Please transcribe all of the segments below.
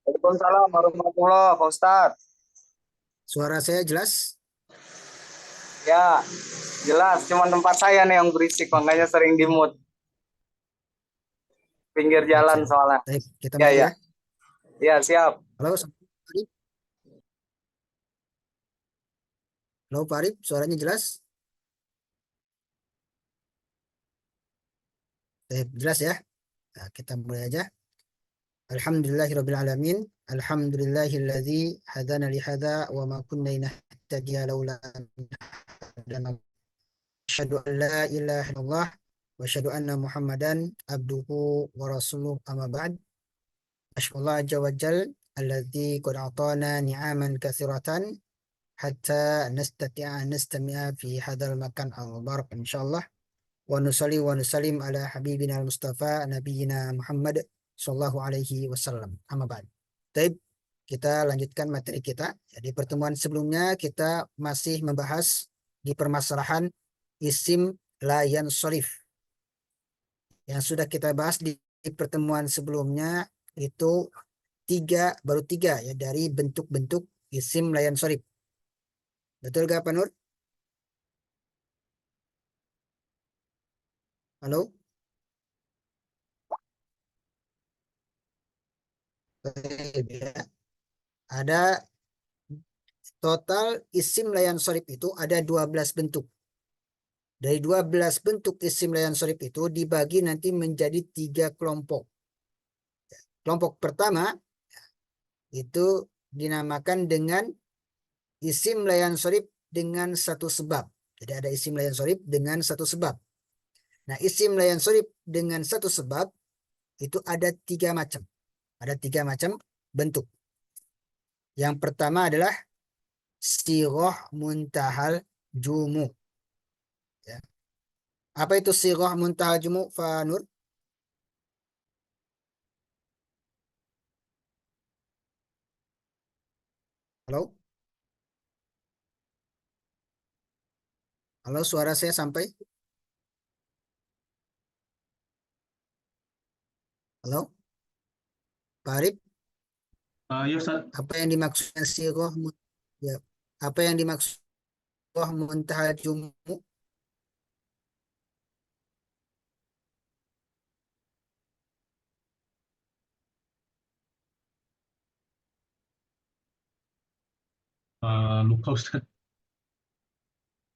Waalaikumsalam warahmatullahi Pak Ustadz. Suara saya jelas? Ya, jelas. Cuma tempat saya nih yang berisik, makanya sering di mute. Pinggir Baik, jalan siap. soalnya. Baik, kita Ya, mulai ya. ya. Ya, siap. Halo, Pak Arif. Halo, Pak Arif, suaranya jelas? Baik, jelas ya. Nah, kita mulai aja. Alhamdulillahirrabbilalamin. Alhamdulillahilladzi hadana lihada wa ma kunna linahtadiya laula an hadana. Asyhadu an la ilaha illallah wa asyhadu anna Muhammadan abduhu wa rasuluh amma ba'd. Asyhadullah azza wa jal alladzi qad atana ni'aman katsiratan hatta nastati'a nastami'a fi hadzal makan al-mubarak insyaallah. Wa nusalli wa nusallim ala habibina al-mustafa nabiyina Muhammad sallallahu alaihi wasallam. Amma ba'd. Baik, kita lanjutkan materi kita. Jadi pertemuan sebelumnya kita masih membahas di permasalahan isim la yansharif. Yang sudah kita bahas di pertemuan sebelumnya itu baru tiga ya dari bentuk-bentuk isim la yansharif. Betul gak Pak Nur? Halo? Baik, ya. Ada total isim layan sorif itu ada 12 bentuk. Dari 12 bentuk isim layan sorif itu dibagi nanti menjadi 3 kelompok. Kelompok pertama itu dinamakan dengan isim layan sorif dengan satu sebab. Jadi ada isim layan sorif dengan satu sebab. Nah, isim layan sorif dengan satu sebab itu ada 3 macam. Ada 3 macam bentuk. Yang pertama adalah siroh muntahal jumu. Ya. Apa itu siroh muntahal jumu, Fanur? Halo? Halo, suara saya sampai? Halo? Pak Arif, Ya, Ustaz. apa yang dimaksudkan siroh? Ya. Apa yang dimaksud siroh muntahal jumu? Lupa Ustaz.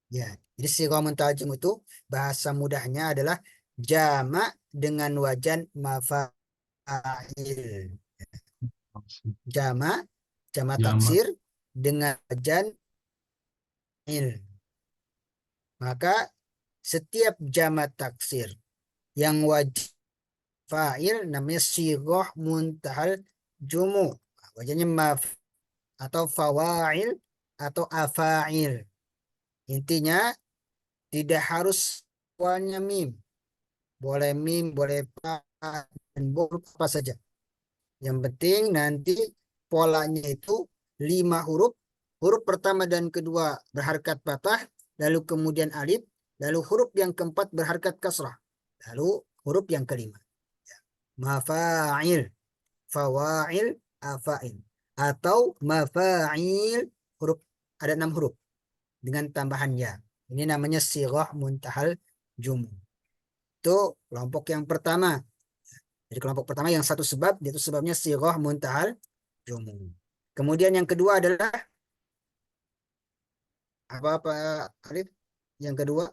Ya, jadi siroh muntahal jumu itu bahasa mudahnya adalah jamak dengan wajan mafa'il. Jamak, jamak Jamak. taksir dengan wajan il. Maka setiap jamak taksir yang wajib fa'il namanya siroh muntahal jumu. Wajahnya maf atau fawa'il atau afa'il. Intinya tidak harus awalnya mim. Boleh mim, boleh pa, dan huruf apa saja. Yang penting nanti polanya itu 5 huruf. Huruf pertama dan kedua berharkat patah, lalu kemudian alif, lalu huruf yang keempat berharkat kasrah, lalu huruf yang kelima. Mafa'il, fawa'il, afa'il. Atau mafa'il, huruf ada 6 huruf dengan tambahan ya. Ini namanya sighah muntahal jumu. Itu kelompok yang pertama. Jadi kelompok pertama yang satu sebab, itu sebabnya sighah muntahal jumu. Kemudian yang kedua adalah apa Alif? Yang kedua,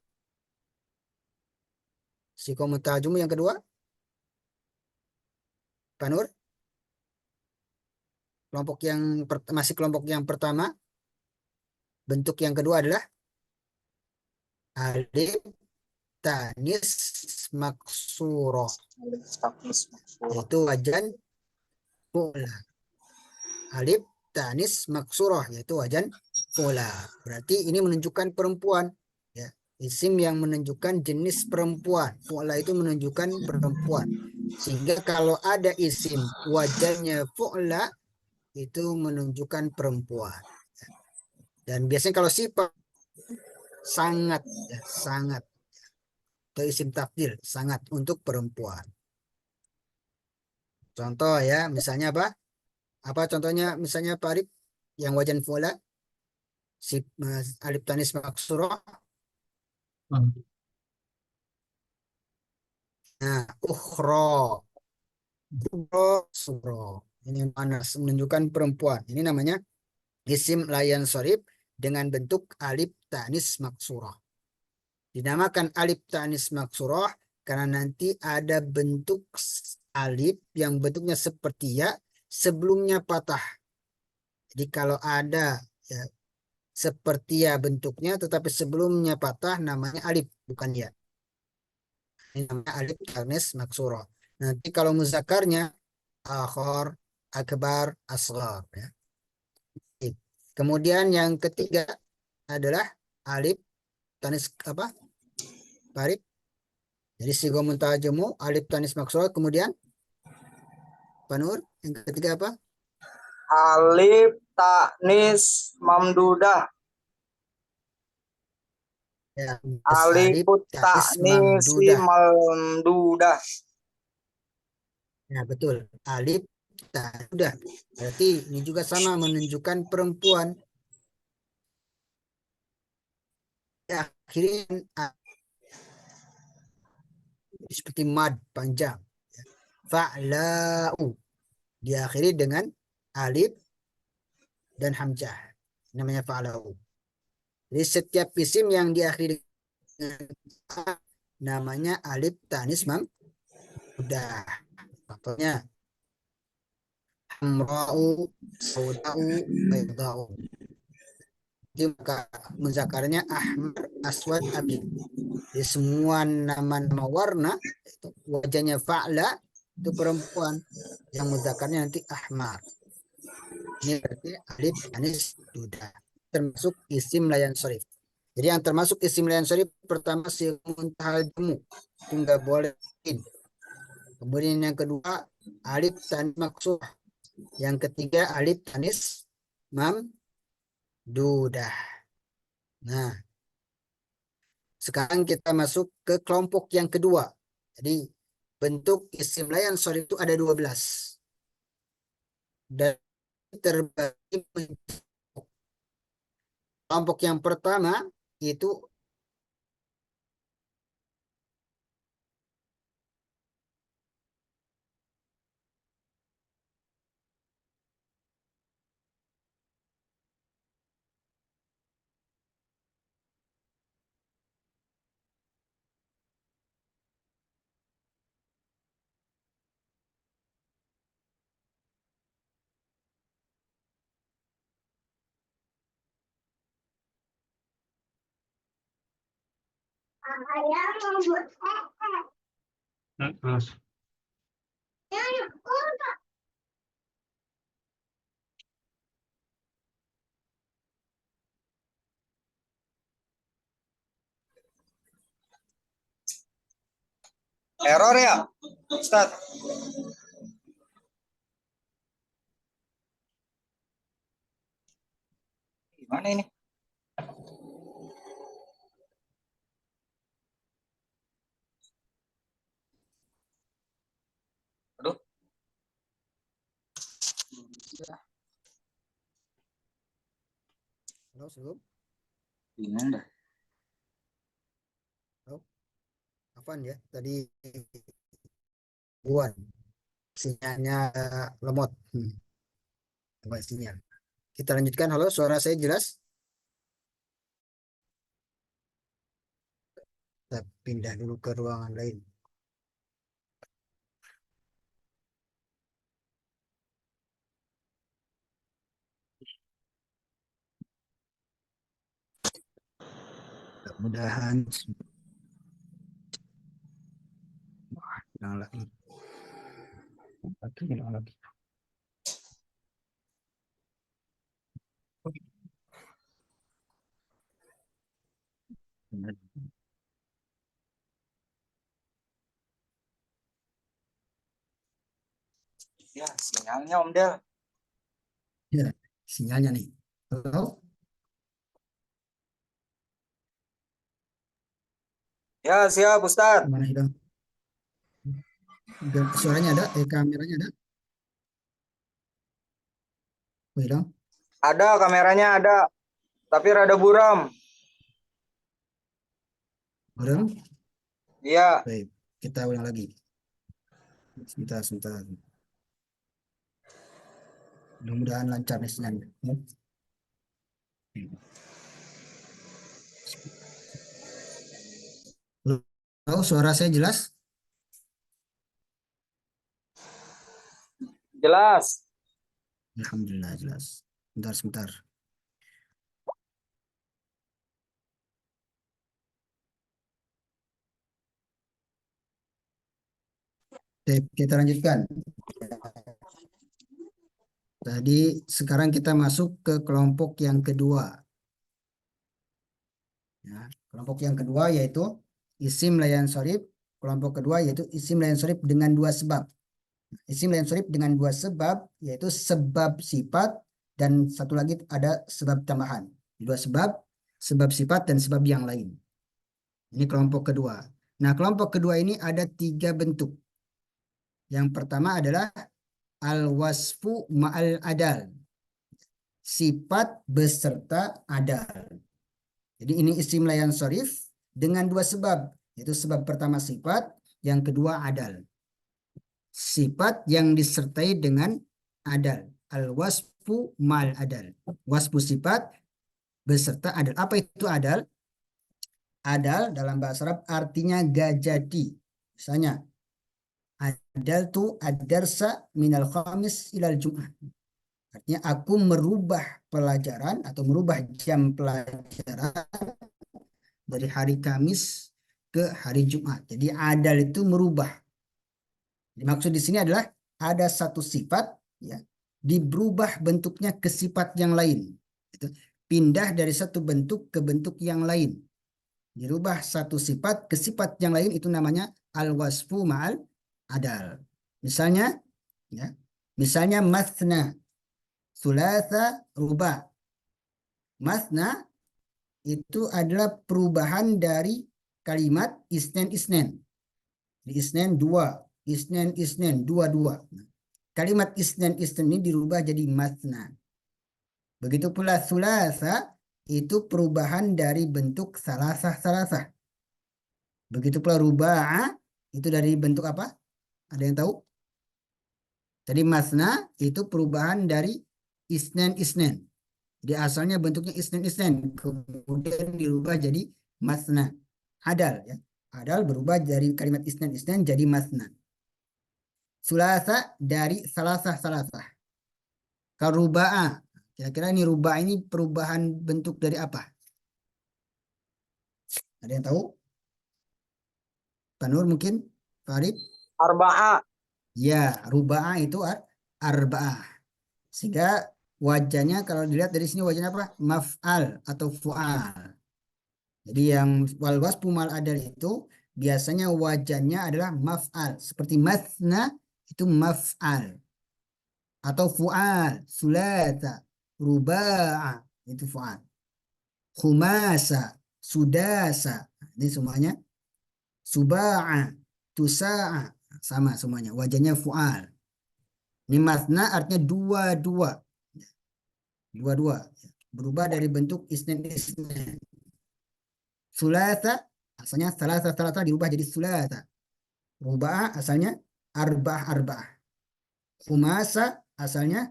sighah muntahal jumu yang kedua, Pak Nur? Kelompok yang masih kelompok yang pertama, bentuk yang kedua adalah alif tanis maksuroh, yaitu wajan fu'la. Alif tanis maksuroh, yaitu wajan fu'la. Berarti ini menunjukkan perempuan, ya. Isim yang menunjukkan jenis perempuan. Fu'la itu menunjukkan perempuan. Sehingga kalau ada isim wajannya fu'la itu menunjukkan perempuan. Dan biasanya kalau sifat sangat, ya, sangat, atau isim tafdil sangat untuk perempuan. Contoh ya, misalnya apa? Apa contohnya misalnya Pak Arif yang wajan fu'ala si alif tanis maksurah. Nah, ukhra, suro. Ini mana menunjukkan perempuan. Ini namanya isim layan sorib dengan bentuk alif tanis maksurah. Dinamakan alif tanis maksurah karena nanti ada bentuk alif yang bentuknya seperti ya sebelumnya patah. Jadi kalau ada ya, seperti ya bentuknya tetapi sebelumnya patah namanya alif bukan ya. Ini namanya alif tanis maksurah. Nanti kalau muzakarnya akhor, akbar, asghar ya. Kemudian yang ketiga adalah alif tanis apa? Alif. Jadi sigo muntajemu alif tanis maksurah kemudian Panur yang ketiga apa? Alif tanis mamdudah. Ya, alif Alifut tanis taknisi mamdudah. mamdudah. Ya, betul. Alif udah. Berarti ini juga sama menunjukkan perempuan. Ya, akhirnya seperti mad panjang. Fa'la'u diakhiri dengan alif dan hamzah. Namanya fa'la'u. Jadi setiap isim yang diakhiri dengan a, namanya alif tanis udah. Contohnya hamra'u, sauda'u, bayda'u. Jadi maka muzakarnya ahmar, aswad, abyad. Jadi semua nama-nama warna itu wajahnya fa'la itu perempuan. Yang muzakarnya nanti ahmar. Ini berarti alif anis duda. Termasuk isim layan sorif. Jadi yang termasuk isim layan sorif pertama si muntahal jemu. Itu nggak boleh. Kemudian yang kedua alif tanis maksuh. Yang ketiga alif tanis mam dudah. Nah, sekarang kita masuk ke kelompok yang kedua. Jadi bentuk isim layan sorif itu ada 12. Dan terbagi kelompok yang pertama itu Terus. Error ya, Ustaz? Gimana ini? Aduh. halo sebelum Bingung dah. halo, Afan ya tadi buan sinyalnya lemot. Sinyal. Kita lanjutkan. Halo, suara saya jelas? Kita pindah dulu ke ruangan lain. Mudah-mudahan hilang lagi. Hilang lagi. Ya, sinyalnya Om Del. Ya, sinyalnya nih. Halo, Ya, siap Ustaz. mana hilang? Suaranya ada, kameranya ada. Bilang, Ada kameranya ada, tapi rada buram. orang. Iya, Baik, kita ulang lagi. Sebentar, sebentar. Mudah-mudahan lancar nih sinyalnya. Ya. Tahu suara saya jelas? jelas. Alhamdulillah jelas. Sebentar, sebentar. Oke, kita lanjutkan. Tadi sekarang kita masuk ke kelompok yang kedua. Ya, kelompok yang kedua yaitu isim layan sorif. Kelompok kedua yaitu isim layan sorif dengan dua sebab. Isim layan sorif dengan dua sebab yaitu sebab sifat dan satu lagi ada sebab tambahan. Dua sebab sifat dan sebab yang lain. Ini kelompok kedua. Nah, kelompok kedua ini ada tiga bentuk. Yang pertama adalah al-wasfu ma'al adal. Sifat beserta adal. Jadi ini isim layan sorif dengan dua sebab. Yaitu sebab pertama sifat, yang kedua adal. Sifat yang disertai dengan adal. Al-wasfu ma'al adal. Wasfu sifat beserta adal. Apa itu adal? Adal dalam bahasa Arab artinya gak jadi. Misalnya, adal tu ad-darsa minal khamis ilal jum'ah. Artinya aku merubah pelajaran atau merubah jam pelajaran dari hari Kamis ke hari Jumat. Jadi adal itu merubah. Dimaksud di sini adalah ada satu sifat ya diberubah bentuknya ke sifat yang lain. Itu pindah dari satu bentuk ke bentuk yang lain. Dirubah satu sifat ke sifat yang lain itu namanya al-wasfu ma'al adal. Misalnya ya, misalnya masna, sulasa, ruba. Masna itu adalah perubahan dari kalimat isnen isnen. Di isnen dua, isnen isnen dua dua. Kalimat isnen isnen ini dirubah jadi masna. Begitu pula sulasa itu perubahan dari bentuk salasah salasah. Begitu pula ruba'a itu dari bentuk apa? Ada yang tahu? Jadi masna itu perubahan dari isnen isnen. Jadi asalnya bentuknya isnen isnen, kemudian dirubah jadi masna. Adal ya. Adal berubah dari kalimat isnen isnen jadi masna. Sulasa dari salasah salasah. Kalau ruba'a, kira-kira ini rubah ini perubahan bentuk dari apa? Ada yang tahu? Pak Nur mungkin? Farid? Arba'ah. Ya, ruba'a itu arba'ah. Sehingga wajahnya kalau dilihat dari sini wajahnya apa? Maf'al atau fu'al. Jadi yang wal wasfu mal adal itu biasanya wajahnya adalah maf'al. Seperti masna itu maf'al. Atau fu'al, sulata, ruba'a itu fu'al. Khumasa, sudasa. Ini semuanya suba'a, tusa'a sama semuanya. Wajahnya fu'al. Ini masna artinya dua-dua. Dua-dua. Berubah dari bentuk isnen isnen. Sulasa asalnya salasa salasa dirubah jadi sulasa. Ruba'a asalnya arba'ah arba'ah. Khumasa asalnya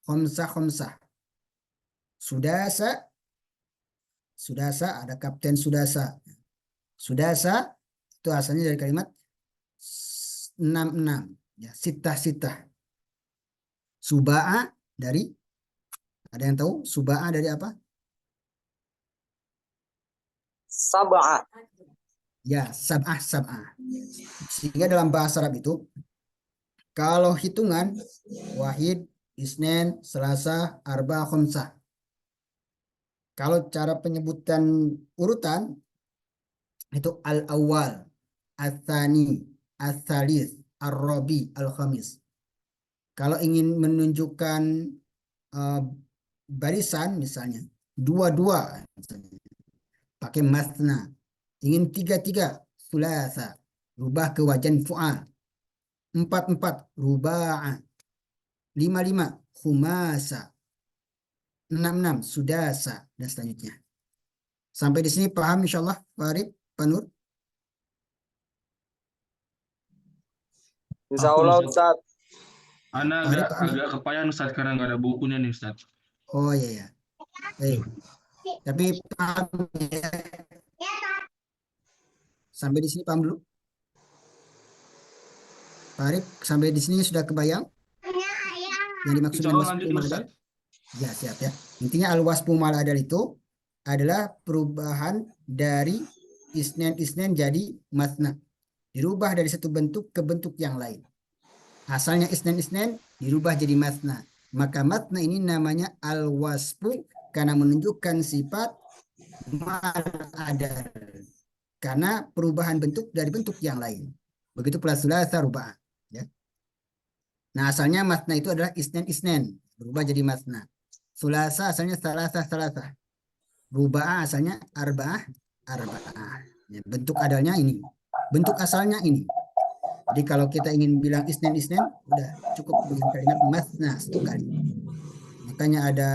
khomsah khomsah. Sudasa sudasa ada kapten sudasa. Sudasa itu asalnya dari kalimat enam enam ya sitah sitah. Suba'a dari ada yang tahu suba'a dari apa? Sab'ah. Ya sab'ah sab'ah. Sehingga dalam bahasa Arab itu kalau hitungan wahid, isnen, selasa, arba, khomsah. Kalau cara penyebutan urutan itu al-awwal, al-thani, al-thalith, al-rabi, al-khamis. Kalau ingin menunjukkan uh, barisan misalnya dua-dua pakai masna. Ingin tiga-tiga sulasa rubah ke wajan fu'al. Empat-empat ruba'a. Lima-lima khumasa. 66 sudasa dan selanjutnya. Sampai di sini paham insyaallah Pak Arif, Pak Nur? Insya Aku Allah Ustaz, Ustaz. Ana Pak Arif, agak Pak Nur? agak kepayan Ustaz karena nggak ada bukunya nih Ustaz. Oh iya ya. Baik. Tapi paham ya. Sampai di sini paham dulu. Pak Arif, sampai di sini sudah kebayang yang dimaksud Insya dengan Allah wasfu lanjut mal Ustaz. adal? Ya, siap ya. Intinya al-wasfu mal adal itu adalah perubahan dari isnen jadi masna. Dirubah dari satu bentuk ke bentuk yang lain. Asalnya isnen dirubah jadi masna. Maka masna ini namanya al-wasfu karena menunjukkan sifat mal adal. Karena perubahan bentuk dari bentuk yang lain. Begitu pula sulasa ruba'ah. Ya. Nah, asalnya masna itu adalah isnen, berubah jadi masna. Sulasa asalnya salasa. Ruba'ah asalnya arba'ah. Ya, bentuk adalnya ini. Bentuk asalnya ini. Jadi kalau kita ingin bilang isnen, udah cukup dengan kalimat masna satu kali. Makanya ada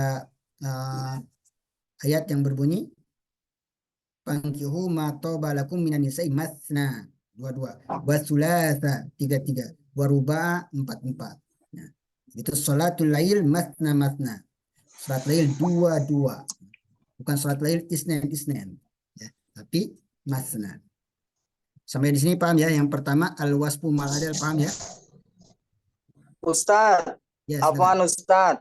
ayat yang berbunyi Fankihu ma toba lakum minan nisa'i masna 22, wa sulasa 33, wa ruba' 44. Nah, itu salatul lail masna. Salat lail 22. Bukan salat lail isnen. Ya, tapi masna. Sampai di sini paham ya? Yang pertama al-wasfu mal adal, paham ya? Ustaz, Ya, apaan silakan. Ustaz?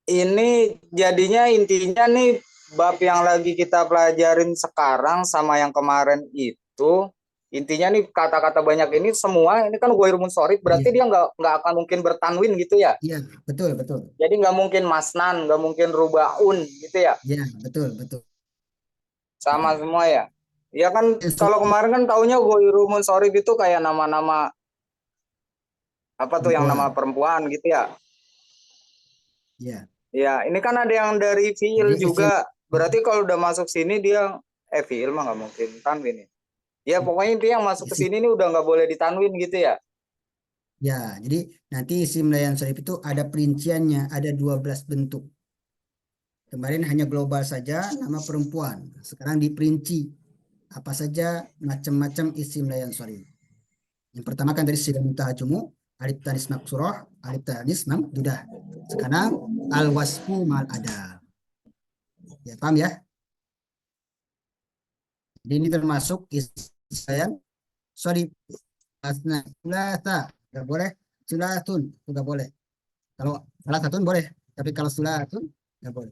Ini jadinya intinya nih bab yang lagi kita pelajarin sekarang sama yang kemarin itu intinya nih kata-kata banyak ini semua ini kan ghairul munsharif Iya, berarti dia nggak akan mungkin bertanwin gitu ya. iya, betul. Jadi nggak mungkin masnan, nggak mungkin rubaun gitu ya. Ya, betul. Sama semua ya. Ya kan kalau kemarin kan taunya ghairul munsharif itu kayak nama-nama apa tuh yang nama Perempuan. perempuan gitu ya. Ya. Ya, ini kan ada yang dari fiil Jadi isim juga. Berarti kalau udah masuk sini dia fiil mah nggak mungkin tanwin ya. Ya pokoknya dia yang masuk ke isim. sini ini udah nggak boleh ditanwin gitu ya. Ya, jadi nanti isim layan sharif itu ada perinciannya, ada 12 bentuk. Kemarin hanya global saja nama perempuan. Sekarang diperinci apa saja macam-macam isim layan sharif. Yang pertama kan dari siga muntahajumu, alif tanis maksurah, alif tanis mamdudah. Sekarang al wasfu mal ada. Ya, paham ya? Jadi ini termasuk isim layan sharif. Asna sulasa nggak boleh, sulatun nggak boleh. Kalau salah satu boleh, tapi kalau sulatun nggak boleh.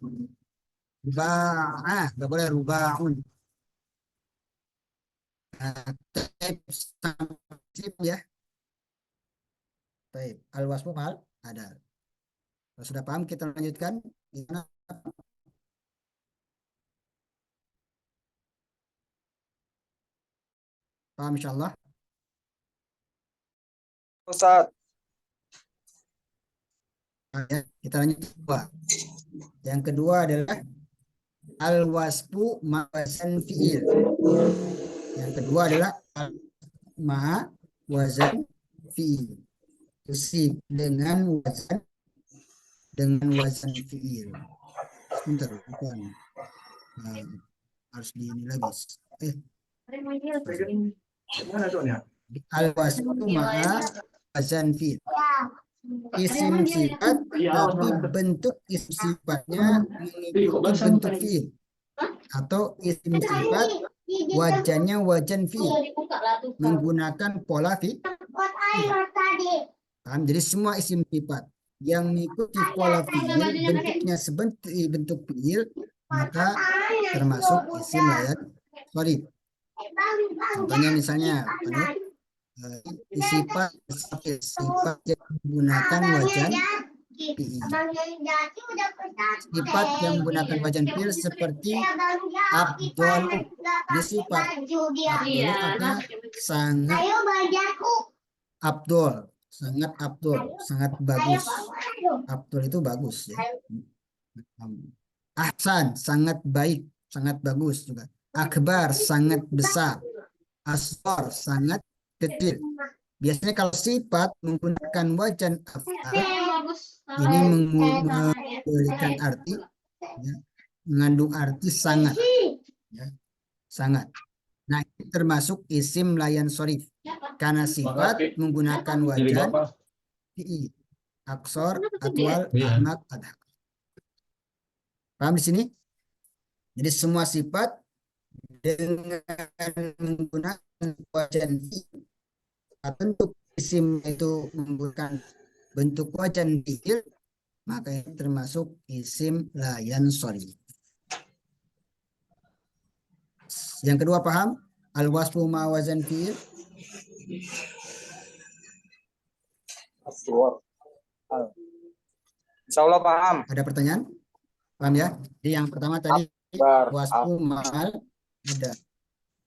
Ruba'ah nggak boleh, rubaun. Nah, ya. Baik, al wasfu mal ada. Kalau sudah paham kita lanjutkan. Gimana? Paham insyaallah. Ustaz, Ya, kita lanjut kedua. Yang kedua adalah al wasfu ma'wazan fi'il. Yang kedua adalah ma wazan fi'il. Usib dengan wazan fi'il. Sebentar, bukan. Harus di ini lagi. Al wasfu ma'a wazan fi'il. Isim sifat, tapi bentuk isim sifatnya mengikuti bentuk fi'il. Atau isim sifat wajannya wajan fi'il, menggunakan pola fi'il. Paham? Jadi semua isim sifat yang mengikuti pola fi'il, bentuknya sebentuk bentuk fi'il, maka termasuk isim layan sharif. Contohnya misalnya sifat yang menggunakan wajan fi'il. Sifat yang menggunakan wajan fi'il seperti abdul. Ini sifat abdul apa? Sangat abdul, sangat bagus. Abdul itu bagus ya. Ahsan sangat baik, sangat bagus juga. Akbar sangat besar. Asghar sangat kecil. Biasanya kalau sifat menggunakan wajan af'al ini memberikan arti, ya, mengandung arti sangat, ya, sangat. Nah, ini termasuk isim layan sorif karena sifat menggunakan wajan fi'il, aksor, atwal, ahmad, adhak. Paham di sini? Jadi semua sifat dengan menggunakan wajan fi'il, bentuk isim itu menggunakan bentuk wajan fi'il, maka ini termasuk isim layan sorif. Yang kedua paham? Al-wasfu ma wazan fi'il. Insya Allah paham. Ada pertanyaan? Paham ya? Jadi yang pertama tadi wasfu ma'al ada.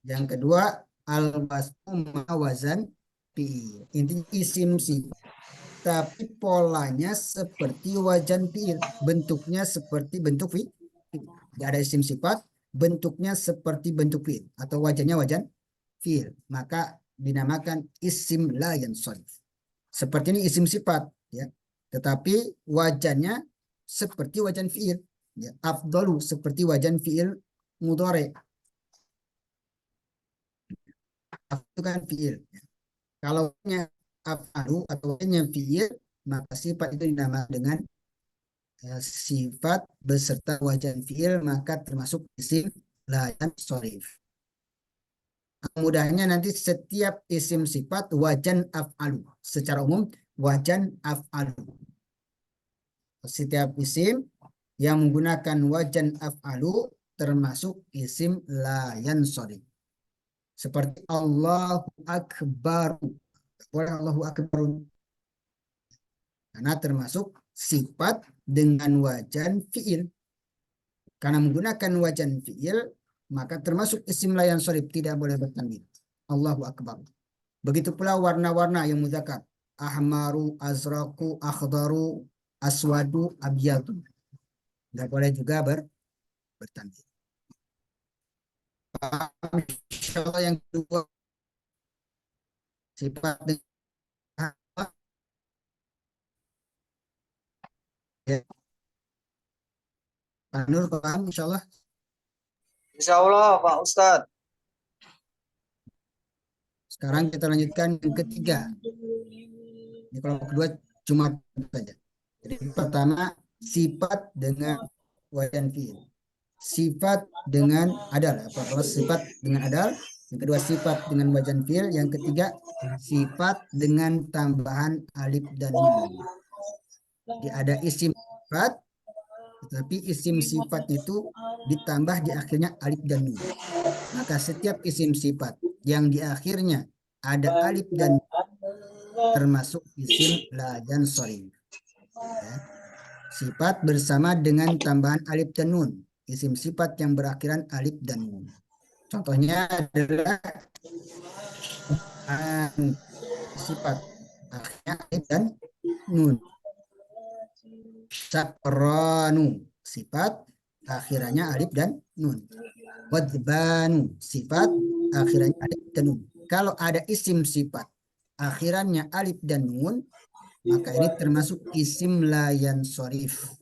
Yang kedua al-wasfu ma wazan fi'il. Intinya isim sifat tapi polanya seperti wajan fi'il. Bentuknya seperti bentuk fi'il. Tidak ada isim sifat, bentuknya seperti bentuk fi'il atau wajannya wajan fi'il, maka dinamakan isim la yansharif. Seperti ini isim sifat, ya, tetapi wajannya seperti wajan fi'il, ya. Afdalu seperti wajan fi'il mudhari, itu kan fi'il, ya. Kalau af'alu atau wajannya fi'il, maka sifat itu dinamakan dengan sifat beserta wajan fi'il, maka termasuk isim la yansharif. Mudahnya nanti setiap isim sifat wajan af'alu. Secara umum wajan af'alu. Setiap isim yang menggunakan wajan af'alu termasuk isim la yansharif. Seperti Allahu Akbar. Boleh Allahu Akbar. Karena termasuk sifat dengan wajan fi'il. Karena menggunakan wajan fi'il, maka termasuk isim la yansharif, tidak boleh bertanwin. Allahu Akbar. Begitu pula warna-warna yang muzakkar. Ahmaru, azraku, akhdaru, aswadu, abyadu. Tidak boleh juga bertanwin. Insyaallah yang kedua sifat dengan ya. Pak Nur paham insyaallah? Insya Allah Pak Ustadz. Sekarang kita lanjutkan yang ketiga. Ini kalau kedua cuma saja. Jadi pertama sifat dengan wajan fi'il. Sifat dengan adal. Kalau sifat dengan adal. Yang kedua sifat dengan wajan fi'il. Yang ketiga sifat dengan tambahan alif dan nun. Jadi ada isim sifat, tetapi isim sifat itu ditambah di akhirnya alif dan nun. Maka setiap isim sifat yang di akhirnya ada alif dan nun termasuk isim la yansharif. Ya. Sifat bersama dengan tambahan alif dan nun. Isim sifat yang berakhiran alif dan nun. Contohnya adalah sifat akhirnya alif dan nun. Sakranu sifat akhirannya alif dan nun. Wadbanu sifat akhirannya alif dan nun. Kalau ada isim sifat akhirannya alif dan nun, maka ini termasuk isim la yansharif.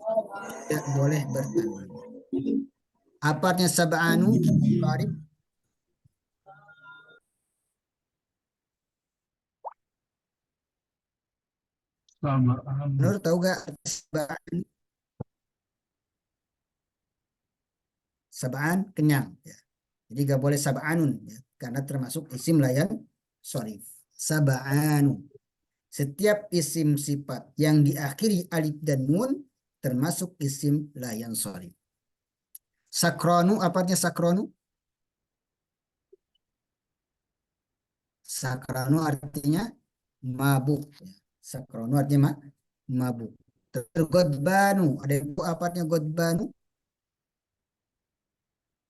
Tidak boleh bertanwin. Apartnya sab'anu? Arif? Nur tahu gak sab'an? Sab'an kenyang. Ya. Jadi gak boleh sab'anun. Ya. Karena termasuk isim la yansharif. Sab'anu. Setiap isim sifat yang diakhiri alif dan nun termasuk isim la yansharif. Sakronu, apanya sakronu? Sakronu artinya mabuk. Sakronu artinya mabuk. Godbanu, ada yang apanya godbanu?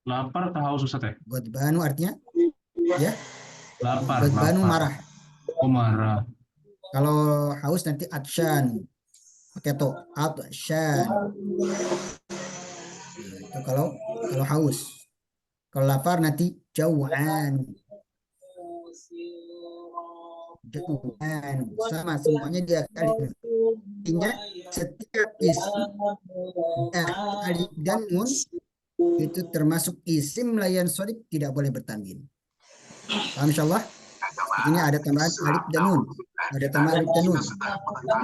Lapar atau haus Ustaz ya? Godbanu artinya ya. Lapar, Godbanu lapar. marah. Oh, marah. Kalau haus nanti atsyan. Pakai to, atsyan. Nah, itu kalau haus. Kalau lapar nanti jauhan. Jauhan. Sama semuanya dia kali. Intinya setiap isim alif dan nun itu termasuk isim layan sharif tidak boleh bertanwin. Paham insyaallah? Ini ada tambahan alif dan nun. Ada tambahan alif dan nun.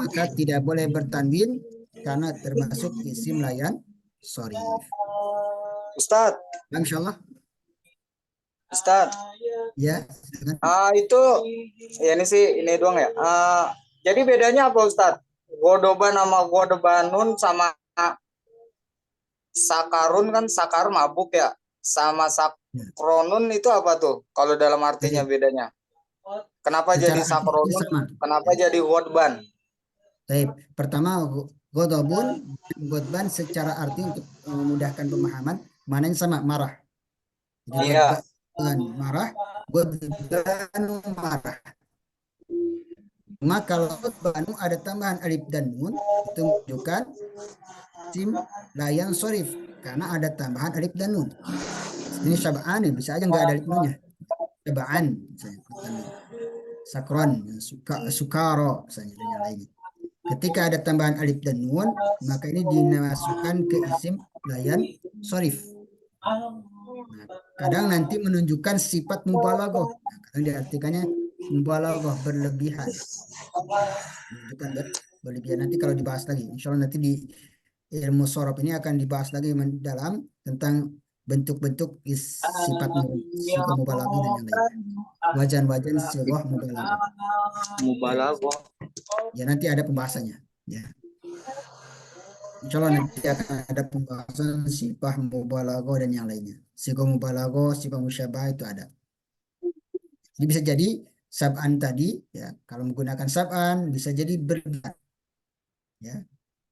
Maka tidak boleh bertanwin karena termasuk isim layan sharif. Ustadz, Paham insyaallah? Ustadz. Ya. Itu ya ini sih ini doang ya. Jadi bedanya apa Ustadz? Godoban sama godobanun sama sakarun kan sakar mabuk ya. Sama sakronun itu apa tuh? Kalau dalam artinya bedanya. Kenapa Secara jadi artinya sakronun? sama. Kenapa jadi godban? Baik, pertama godobun, godban secara arti untuk memudahkan pemahaman, mananya sama marah. Jadi Iya. godban marah, godban marah. Maka kalau godbanu ada tambahan alif dan nun, itu menunjukkan isim layan sharif karena ada tambahan alif dan nun. Ini syab'an bisa aja nggak ada alif nunnya. Syab'an misalnya bertanwin. Sakron, sukaro misalnya dan yang lainnya. Ketika ada tambahan alif dan nun, maka ini dimasukkan ke isim layan sharif. Nah, kadang nanti menunjukkan sifat mubalaghah. Nah, kadang diartikannya mubalaghah berlebihan. Menunjukkan berlebihan. Nanti kalau dibahas lagi, insya Allah nanti di ilmu sorof ini akan dibahas lagi dalam tentang bentuk-bentuk sifat sighah mubalaghah dan yang lainnya. Wajan-wajan sighah mubalaghah. Mubalaghah. Ya nanti ada pembahasannya. Ya. Insya Allah nanti akan ada pembahasan sifat mubalaghah dan yang lainnya. Sighah mubalaghah, sifat musyabah itu ada. Jadi bisa jadi sab'an tadi ya kalau menggunakan sab'an bisa jadi berlebihan ya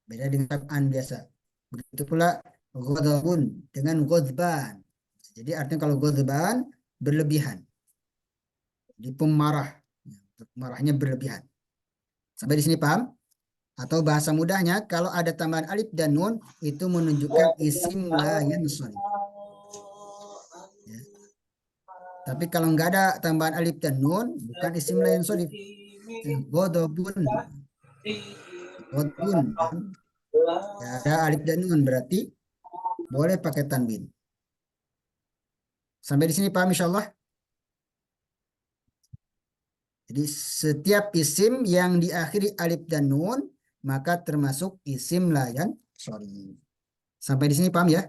beda dengan sab'an biasa. Begitu pula ghadabun dengan ghadban. Jadi artinya kalau ghadban berlebihan. Jadi pemarah, ya, marahnya berlebihan. Sampai di sini paham? Atau bahasa mudahnya kalau ada tambahan alif dan nun itu menunjukkan isim la yansharif. Ya. Tapi kalau nggak ada tambahan alif dan nun bukan isim la yansharif. Ghadabun, ghadbun. Ya, ada alif dan nun berarti boleh pakai tanwin. Sampai di sini paham insyaallah? Jadi setiap isim yang diakhiri alif dan nun maka termasuk isim layan sorry. Sampai di sini paham ya?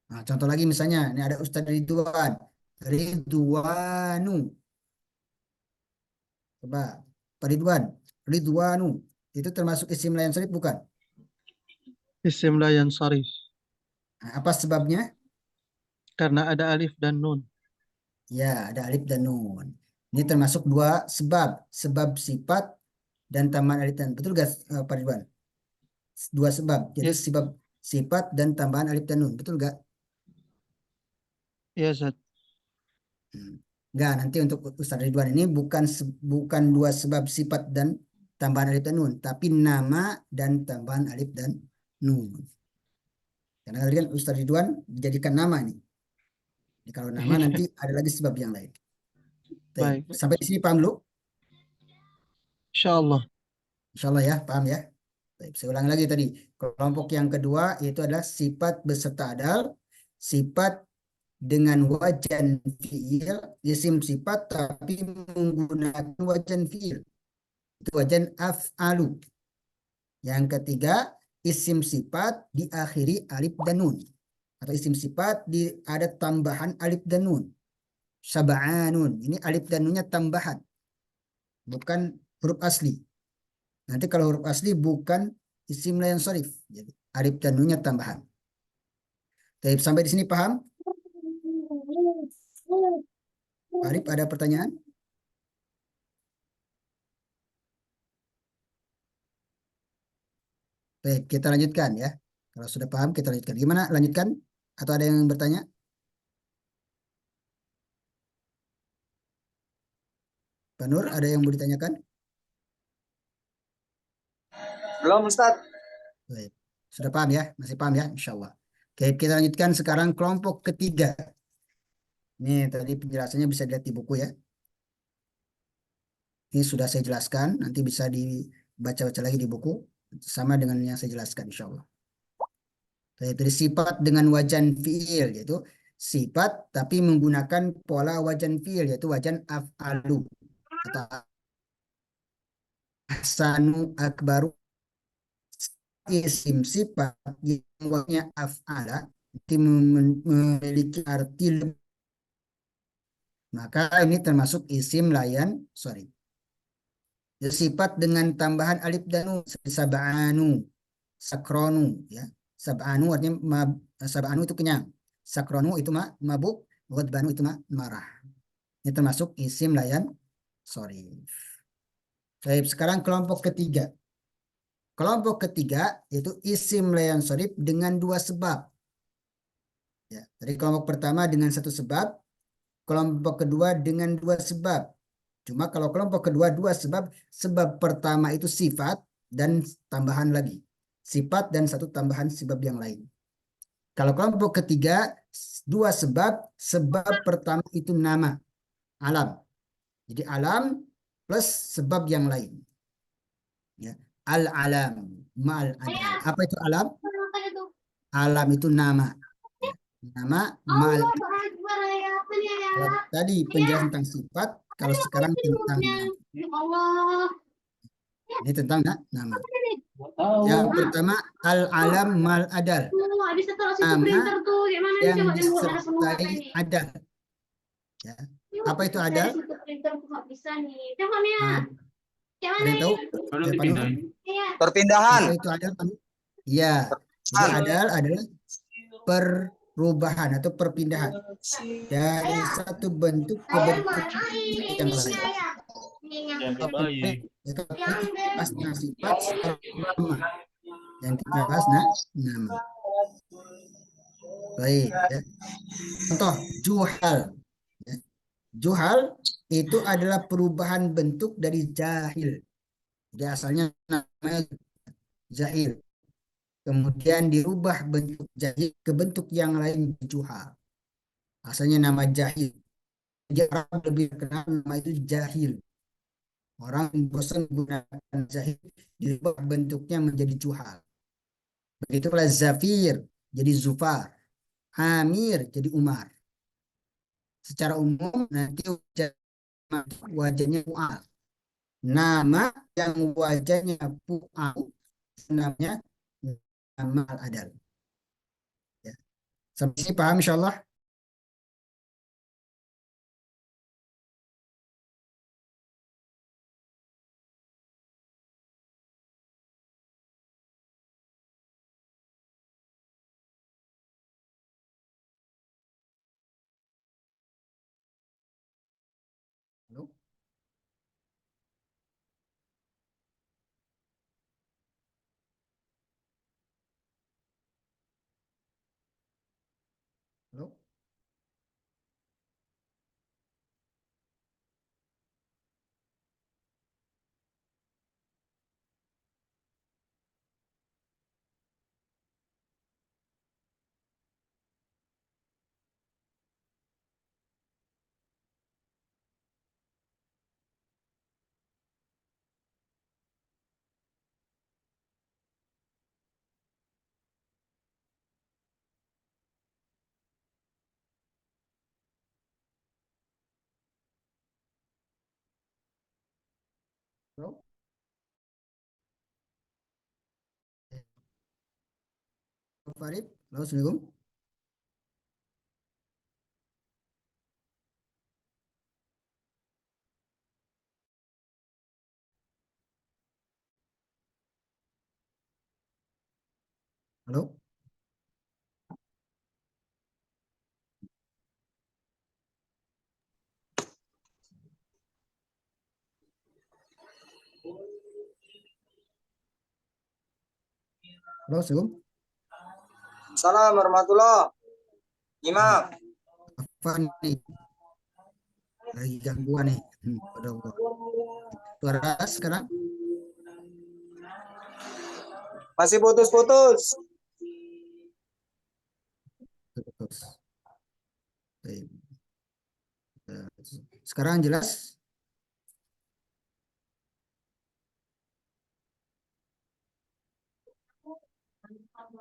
Nah, contoh lagi misalnya ini ada Ustadz Ridwan. Ridwanu. Coba Pak Ridwan. Ridwanu. Itu termasuk isim layan sorry bukan? Isim la yansharif Nah, apa sebabnya? karena ada alif dan nun. Ya, ada alif dan nun. Ini termasuk dua sebab. Sebab sifat dan tambahan alif dan nun. Betul gak Pak Ridwan? Dua sebab. Jadi Ya, sebab sifat dan tambahan alif dan nun. Betul gak? ya Zat. Enggak, nanti untuk Ustaz Ridwan ini bukan dua sebab sifat dan tambahan alif dan nun, tapi nama dan tambahan alif dan nun. Karena tadi kan Ustaz Ridwan dijadikan nama nih. Jadi kalau nama nanti ada lagi sebab yang lain. Baik, Baik, sampai di sini paham lu? insyaallah. Insya Allah ya, paham ya. Baik, saya ulangi lagi tadi. Kelompok yang kedua itu adalah sifat beserta adal, sifat dengan wajan fiil, isim sifat tapi menggunakan wajan fiil. Itu wajan af'alu. Yang ketiga, isim sifat diakhiri alif dan nun. Atau isim sifat ada tambahan alif dan nun. Sab'anun. Ini alif dan nunnya tambahan. Bukan huruf asli. Nanti kalau huruf asli bukan isim la yansharif. Jadi alif dan nunnya tambahan. Baik, sampai di sini paham? Arif ada pertanyaan? Baik, kita lanjutkan ya. Kalau sudah paham, kita lanjutkan. Gimana? Lanjutkan? Atau ada yang bertanya? Pak Nur, ada yang mau ditanyakan? Belum Ustadz. Baik. Sudah paham ya? Masih paham ya? Insya Allah. Oke, kita lanjutkan sekarang kelompok ketiga. Ini tadi penjelasannya bisa dilihat di buku ya. Ini sudah saya jelaskan, nanti bisa baca-baca lagi di buku sama dengan yang saya jelaskan insya Allah. Dari sifat dengan wajan fiil, yaitu sifat tapi menggunakan pola wajan fiil, yaitu wajan af'alu atau ahsanu, akbaru. Isim sifat yang wajannya af'ala itu memiliki arti lebih, maka ini termasuk isim layan, sorry. Sifat dengan tambahan alif dan nun seperti sab'anu, sakronu, ya. Sab'anu artinya sab'anu itu kenyang. Sakronu itu mabuk, ghadbanu itu marah. Ini termasuk isim layan, sorry. Baik, sekarang kelompok ketiga. Kelompok ketiga yaitu isim layan sorif dengan dua sebab. Ya, dari kelompok pertama dengan satu sebab, kelompok kedua dengan dua sebab. Cuma kalau kelompok kedua dua sebab, sebab pertama itu sifat dan tambahan lagi. Sifat dan satu tambahan sebab yang lain. Kalau kelompok ketiga dua sebab, sebab pertama itu nama, alam. Jadi alam plus sebab yang lain. Ya. Al-alam, ma'al adal. Apa itu alam? Alam itu nama. Ya. Nama, ma'al. Kalau tadi penjelasan tentang sifat, kalau sekarang tentang nama. Ini tentang nama. Yang pertama, al-alam mal adal. Nama yang disertai adal. Ya. Apa itu adal? Ada yang tahu? Baru Ya, Pandu? dipindahin. Perpindahan. Apa itu adal, Pandu? Iya. Jadi adal adalah perubahan atau perpindahan dari satu bentuk ke bentuk yang lain. Yang baik. Itu pas sifat nama. Yang kita bahas nama. Baik. Ya. Contoh juhal. Ya. Juhal itu adalah perubahan bentuk dari jahil. Jadi asalnya namanya jahil. Kemudian dirubah bentuk jahil ke bentuk yang lain juhal. Asalnya nama jahil. Jadi orang lebih kenal nama itu jahil. Orang bosan menggunakan jahil, dirubah bentuknya menjadi juhal. Begitu pula zafir jadi zufar. Amir jadi umar. Secara umum nanti wajahnya fu'al. Nama yang wajahnya fu'al namanya nama al-adal. Ya. Sampai sini paham insyaallah? Halo? Halo? Halo? Farid? Halo, Assalamualaikum. Halo? Halo, Assalamualaikum. Salam warahmatullah. Imam. Apa nih? Lagi gangguan nih. Aduh. Suara sekarang? Masih putus-putus. Terus. Baik. Sekarang jelas?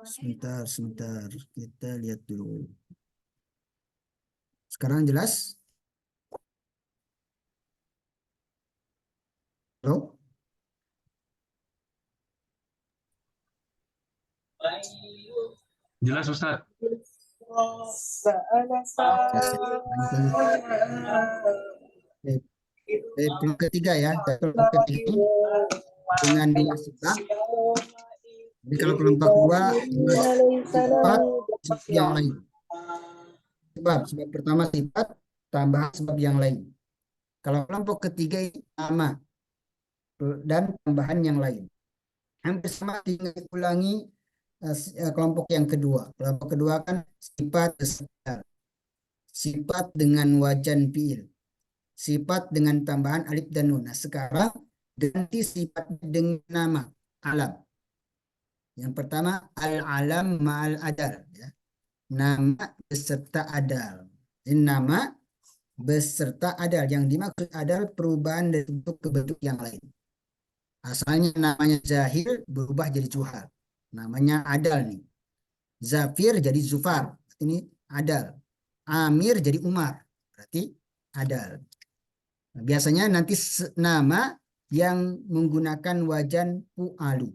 Sebentar. Kita lihat dulu. Sekarang jelas? Halo? Jelas Ustaz. Peluang ketiga ya. Peluang ketiga ini dengan dua sifat. Jadi kalau kelompok dua dua sifat sebab yang lain. Sebab pertama sifat tambahan sebab yang lain. Kalau kelompok ketiga ini nama dan tambahan yang lain. Hampir sama tinggal ulangi kelompok yang kedua. Kelompok kedua kan sifat beserta. Sifat dengan wajan fiil. Sifat dengan tambahan alif dan nun. Nah, sekarang ganti sifat dengan nama alam. Yang pertama al-alam ma'al adal. Ya. Nama beserta adal. Ini nama beserta adal. Yang dimaksud adal perubahan dari bentuk ke bentuk yang lain. Asalnya namanya Zahir berubah jadi Zuhal. Namanya adal nih. Zafir jadi Zufar. Ini adal. Amir jadi Umar. Berarti adal. Nah, biasanya nanti nama yang menggunakan wajan pu'alu.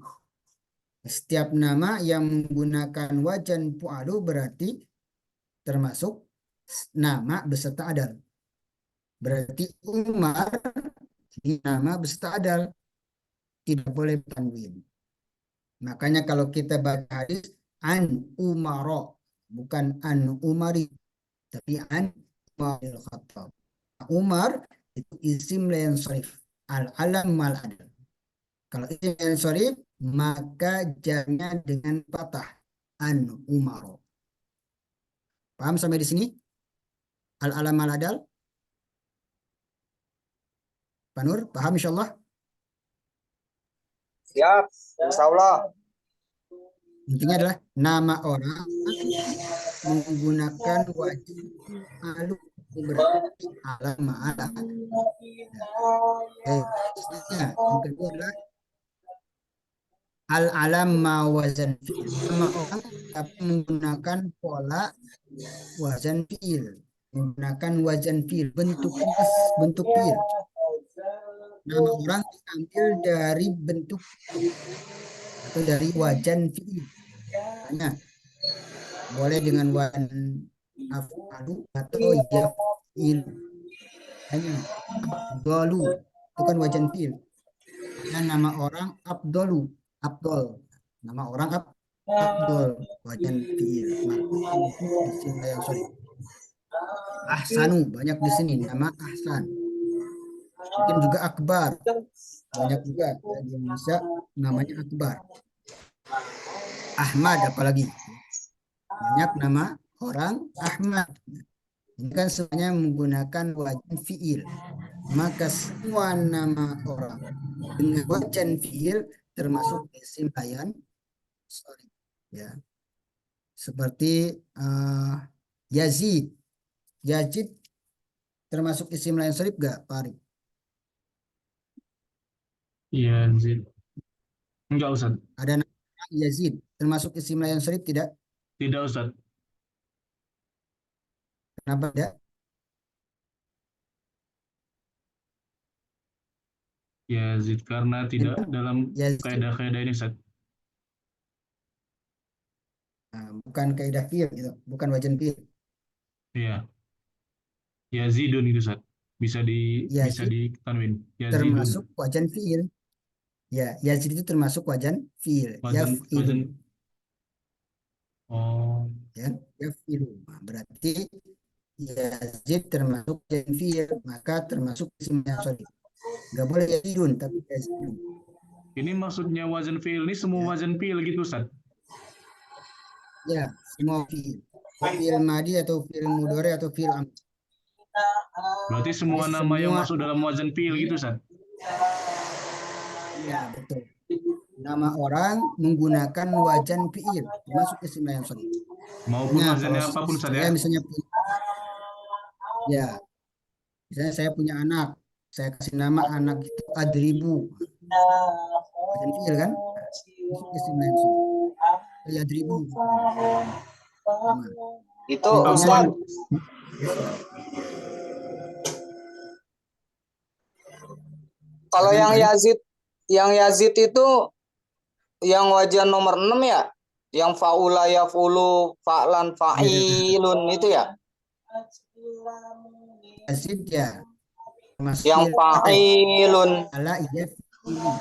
Setiap nama yang menggunakan wajan pu'alu berarti termasuk nama beserta adal. Berarti Umar ini nama beserta adal. Tidak boleh tanwin. Makanya kalau kita baca hadis an umaro, bukan an umari, tapi an umaril khattab. Umar itu isim la yansharif, al-alam mal adal. Kalau isim la yansharif maka jamnya dengan fathah an umaro. Paham sampai di sini? Al-alam mal adal? Pak Nur, paham insyaallah? Siap, insya Allah. Intinya adalah nama orang menggunakan wajib alu berarti alam ma'ala. Yang kedua adalah al-alam ma'wazan fi'il. Nama orang tapi menggunakan pola wazan fi'il. Menggunakan wazan fi'il. Bentuk fi'il. Nama orang diambil dari bentuk atau dari wajan fi'il. Nah, boleh dengan wazan af'alu atau yaf'il. Hanya Abdolu itu kan wajan fi'il. Dan nama orang Abdolu, Abdol. Nama orang Abdol, wajan fi'il. Maka itu isim la yansharif. Ahsanu banyak di sini nama Ahsan. Mungkin juga Akbar. Banyak juga ya, di Indonesia namanya Akbar. Ahmad apalagi. Banyak nama orang Ahmad. Ini kan semuanya menggunakan wajan fi'il. Maka semua nama orang dengan wajan fi'il termasuk isim layan sorry ya. Seperti Yazid. Yazid termasuk isim layan sorry enggak, Pak Arif? Iya, Zid. Enggak Ustaz. Ada nama Yazid termasuk isim layan sorry tidak? Tidak Ustaz. Kenapa tidak? Ya, Zid karena tidak dalam Yazid. kaidah-kaidah ini Ustaz. Nah, bukan kaidah fi'il gitu, bukan wajan fi'il. Iya. Yazidun itu Ustaz. Bisa Yazid ditanwin. Yazidun. termasuk wajan fi'il. Ya, Yazid itu termasuk wajan fi'il. Wajan. Yaf'ilu. Oh. Ya, yaf'ilu. Nah, berarti Yazid termasuk wajan fi'il, maka termasuk isim yang sorry. Nggak boleh Yazidun, tapi Yazidun. Ini maksudnya wazan fi'il ini semua wazan fi'il gitu Ustaz. Ya, semua fi'il. Fi'il madi atau fi'il mudhari atau fi'il amr. Berarti semua Jadi nama yang semua- masuk dalam wazan fi'il gitu Ustaz. Ya, betul. Nama orang menggunakan wajan fi'il, termasuk isim yang sorry. Maupun Nah, wazannya kalau apapun Ustaz saya ya. misalnya misalnya saya punya anak, saya kasih nama anak itu Adribu. Wajan fi'il kan? Masuk isim yang sorry. yadribu. Sama. Itu Intinya Ustaz, ya, silakan. kalau Silakan, Pak Arif. yang Yazid itu yang wajan nomor 6 ya? Yang faula yafulu fa'lan Ya, fa'ilun itu ya? Yazid ya masuk Yang fa'ilun. ala yafilu.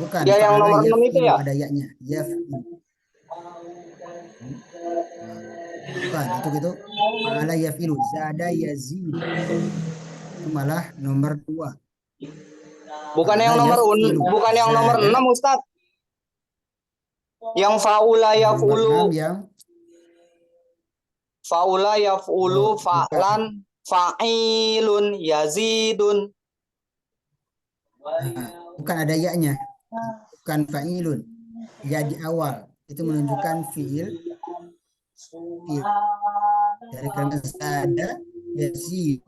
Bukan Ya yang fa'ala nomor 6 itu yafilu ya? ada yaknya. Yafilu. Nah, bukan itu fa'ala yafilu. Zada yazid. Itu malah nomor 2. Bukan yang Fa'ala nomor yafilu. bukan yang nomor Zada 6 Ustaz. Yang faula nomor 6 yafulu yang faula yafulu bukan. fa'lan fa'ilun yazidun. Nah, bukan ada yaknya. Bukan fa'ilun. Ya di awal itu menunjukkan fiil. Dari kalimat zada yazid.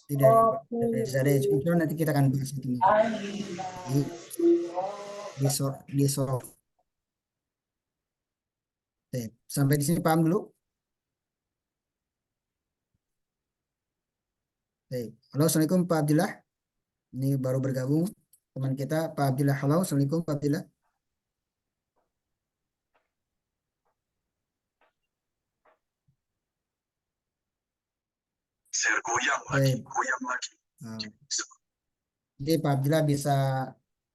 Tidak dari zada yazid. Itu nanti kita akan bahas itu di soal. Sampai di sini paham dulu. Halo, assalamualaikum Pak Abdillah. Ini baru bergabung teman kita Pak Abdillah. Halo, assalamualaikum Pak Abdillah. Goyang lagi. Jadi Pak Abdillah bisa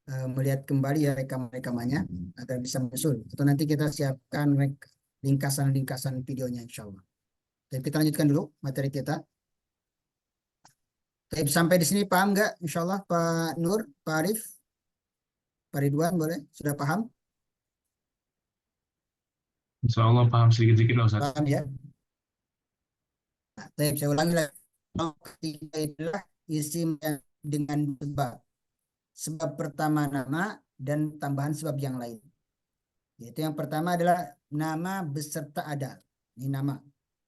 melihat kembali ya rekamannya agar bisa menyusul. Atau nanti kita siapkan ringkasan videonya insya Allah. Jadi kita lanjutkan dulu materi kita. Sampai di sini paham nggak? Insya Allah Pak Nur, Pak Arif, Pak Ridwan boleh? Sudah paham? Insya Allah paham sedikit-sedikit Ustaz. Paham ya? Nah, saya ulangi lagi. Ketiga itulah isim yang dengan sebab. Sebab pertama nama dan tambahan sebab yang lain. Yaitu yang pertama adalah nama beserta adal. Ini nama.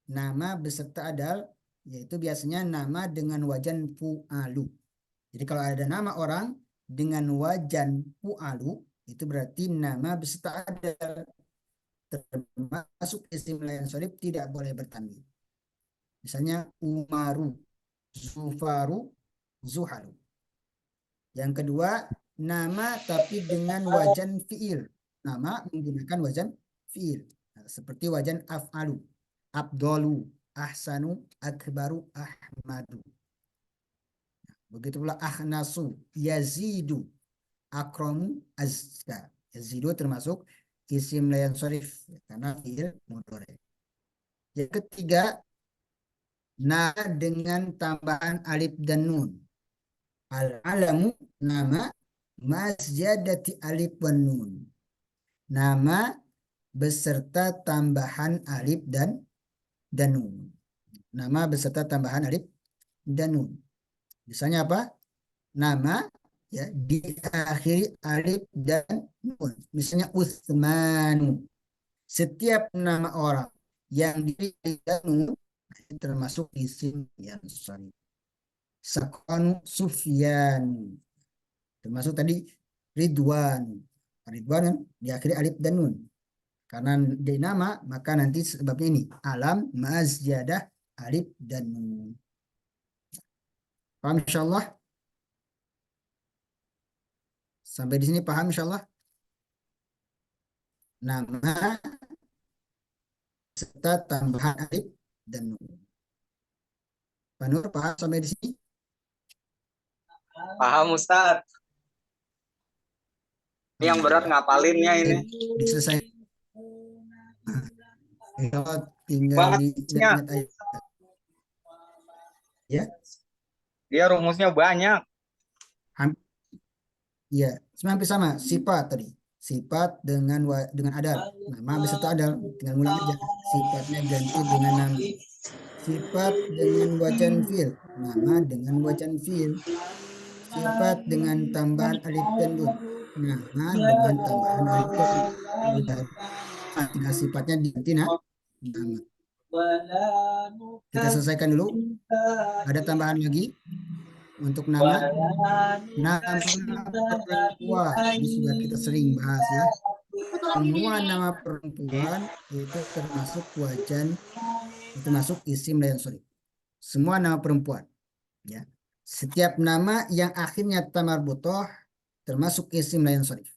Nama beserta adal yaitu biasanya nama dengan wajan fu'alu. Jadi kalau ada nama orang dengan wajan fu'alu itu berarti nama beserta adal. Termasuk isim lain sharif tidak boleh bertanwin. Misalnya Umaru, Zufaru, Zuharu. Yang kedua, nama tapi dengan wajan fi'il. Nama menggunakan wajan fi'il. Nah, seperti wajan af'alu. Abdolu, ahsanu, akbaru, ahmadu. Begitu pula ahnasu, yazidu, akramu, azka. Yazidu termasuk isim layan sharif karena fi'il mudhari. Yang ketiga, nama dengan tambahan alif dan nun. Al-alamu nama masjadati alif wan nun. Nama beserta tambahan alif dan nun. Nama beserta tambahan alif dan nun. Misalnya apa? Nama ya diakhiri alif dan nun. Misalnya Utsmanu. Setiap nama orang yang diakhiri dan nun termasuk isim yang sharif. Sakonu Sufyan termasuk tadi Ridwan. Ridwan kan diakhiri alif dan nun. Karena di nama maka nanti sebabnya ini alam mazjadah alif dan nun. Paham insyaallah? Sampai di sini paham insyaallah? Nama serta tambahan alif dan nun. Pak Nur paham sampai di sini? Paham Ustaz. Ini yang berat ngapalinnya ini. Diselesaikan. Kalau tinggal Banget, lihat aja. Ya. Dia rumusnya banyak. Ya, hampir sama sifat tadi. Sifat dengan adal. Nama beserta adal. Tinggal ngulang aja. Sifatnya ganti dengan nama. Sifat dengan wajan fi'il. Nama dengan wajan fi'il. Sifat dengan tambahan alif dan nun. Nama dengan tambahan alif dan nun. Udah. Tinggal sifatnya diganti nama. Kita selesaikan dulu. Ada tambahan lagi? untuk nama perempuan. Ini sudah kita sering bahas ya. Semua nama perempuan itu termasuk wajan, termasuk isim layan sorif. Semua nama perempuan ya. Setiap nama yang akhirnya tamarbutoh termasuk isim layan sorif.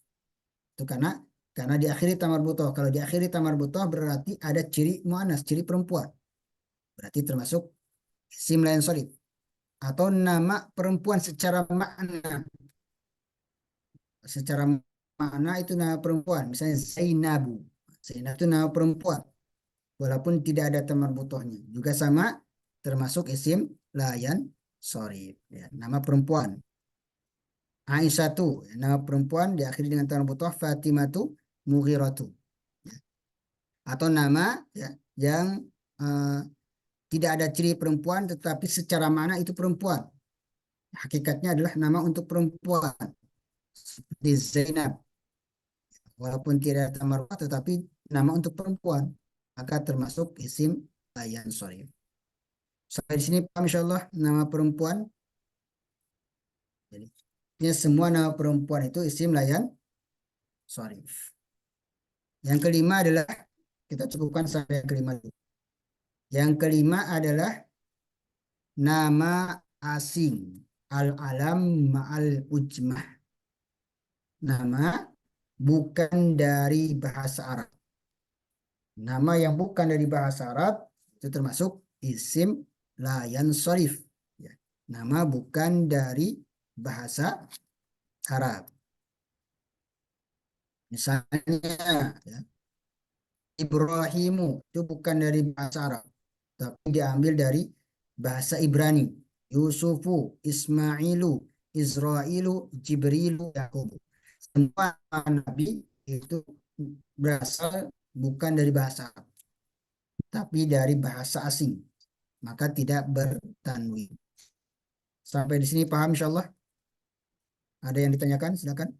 Itu karena diakhiri tamarbutoh. Kalau diakhiri tamarbutoh berarti ada ciri muannas, ciri perempuan. Berarti termasuk isim layan sorif. Atau nama perempuan secara makna. Secara makna itu nama perempuan. Misalnya Zainabu. Zainab itu nama perempuan. Walaupun tidak ada tamarbutohnya. Juga sama termasuk isim layan sorif. Ya, nama perempuan. Aisyatu, nama perempuan diakhiri dengan tamarbutoh. Fatimatu Mughiratu. Ya. Atau nama ya, yang tidak ada ciri perempuan tetapi secara makna itu perempuan. Hakikatnya adalah nama untuk perempuan. Seperti Zainab. Walaupun tidak ada tamarbutoh tetapi nama untuk perempuan. Maka termasuk isim layan sorif. Sampai di sini paham insyaallah nama perempuan. Jadi semua nama perempuan itu isim layan sorif. Yang kelima adalah kita cukupkan sampai yang kelima dulu. Yang kelima adalah nama asing. Al-alam ma'al ujmah. Nama bukan dari bahasa Arab. Nama yang bukan dari bahasa Arab itu termasuk isim layan sorif. Ya. Nama bukan dari bahasa Arab. Misalnya ya, Ibrahimu itu bukan dari bahasa Arab, tapi diambil dari bahasa Ibrani. Yusufu, Ismailu, Israilu, Jibrilu, Yakubu. Semua nabi itu berasal bukan dari bahasa Arab, tapi dari bahasa asing. Maka tidak bertanwin. Sampai di sini paham insyaallah? Ada yang ditanyakan? Silakan.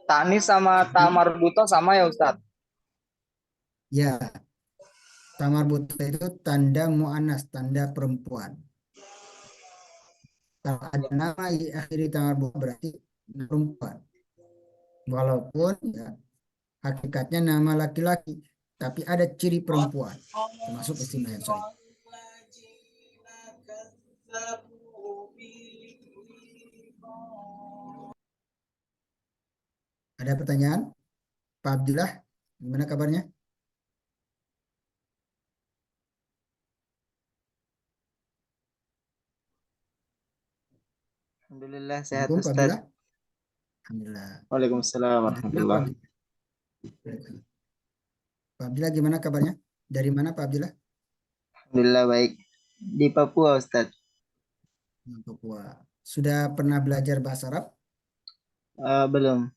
Tanis sama tamarbuto sama ya Ustadz? Ya, tamarbutoh itu tanda mu'annas, tanda perempuan. Kalau ada nama di akhir tamarbutoh berarti perempuan. Walaupun ya, hakikatnya nama laki-laki, tapi ada ciri perempuan, termasuk isim layan sorry. Ada pertanyaan? Pak Abdillah, gimana kabarnya? Alhamdulillah sehat Assalamualaikum Pak Abdillah. Ustadz. Alhamdulillah. Waalaikumsalam Dari mana, Pak warahmatullah. Abdillah? Pak Abdillah gimana kabarnya? Dari mana Pak Abdillah? Alhamdulillah baik. Di Papua Ustadz. Papua. Sudah pernah belajar bahasa Arab? Belum.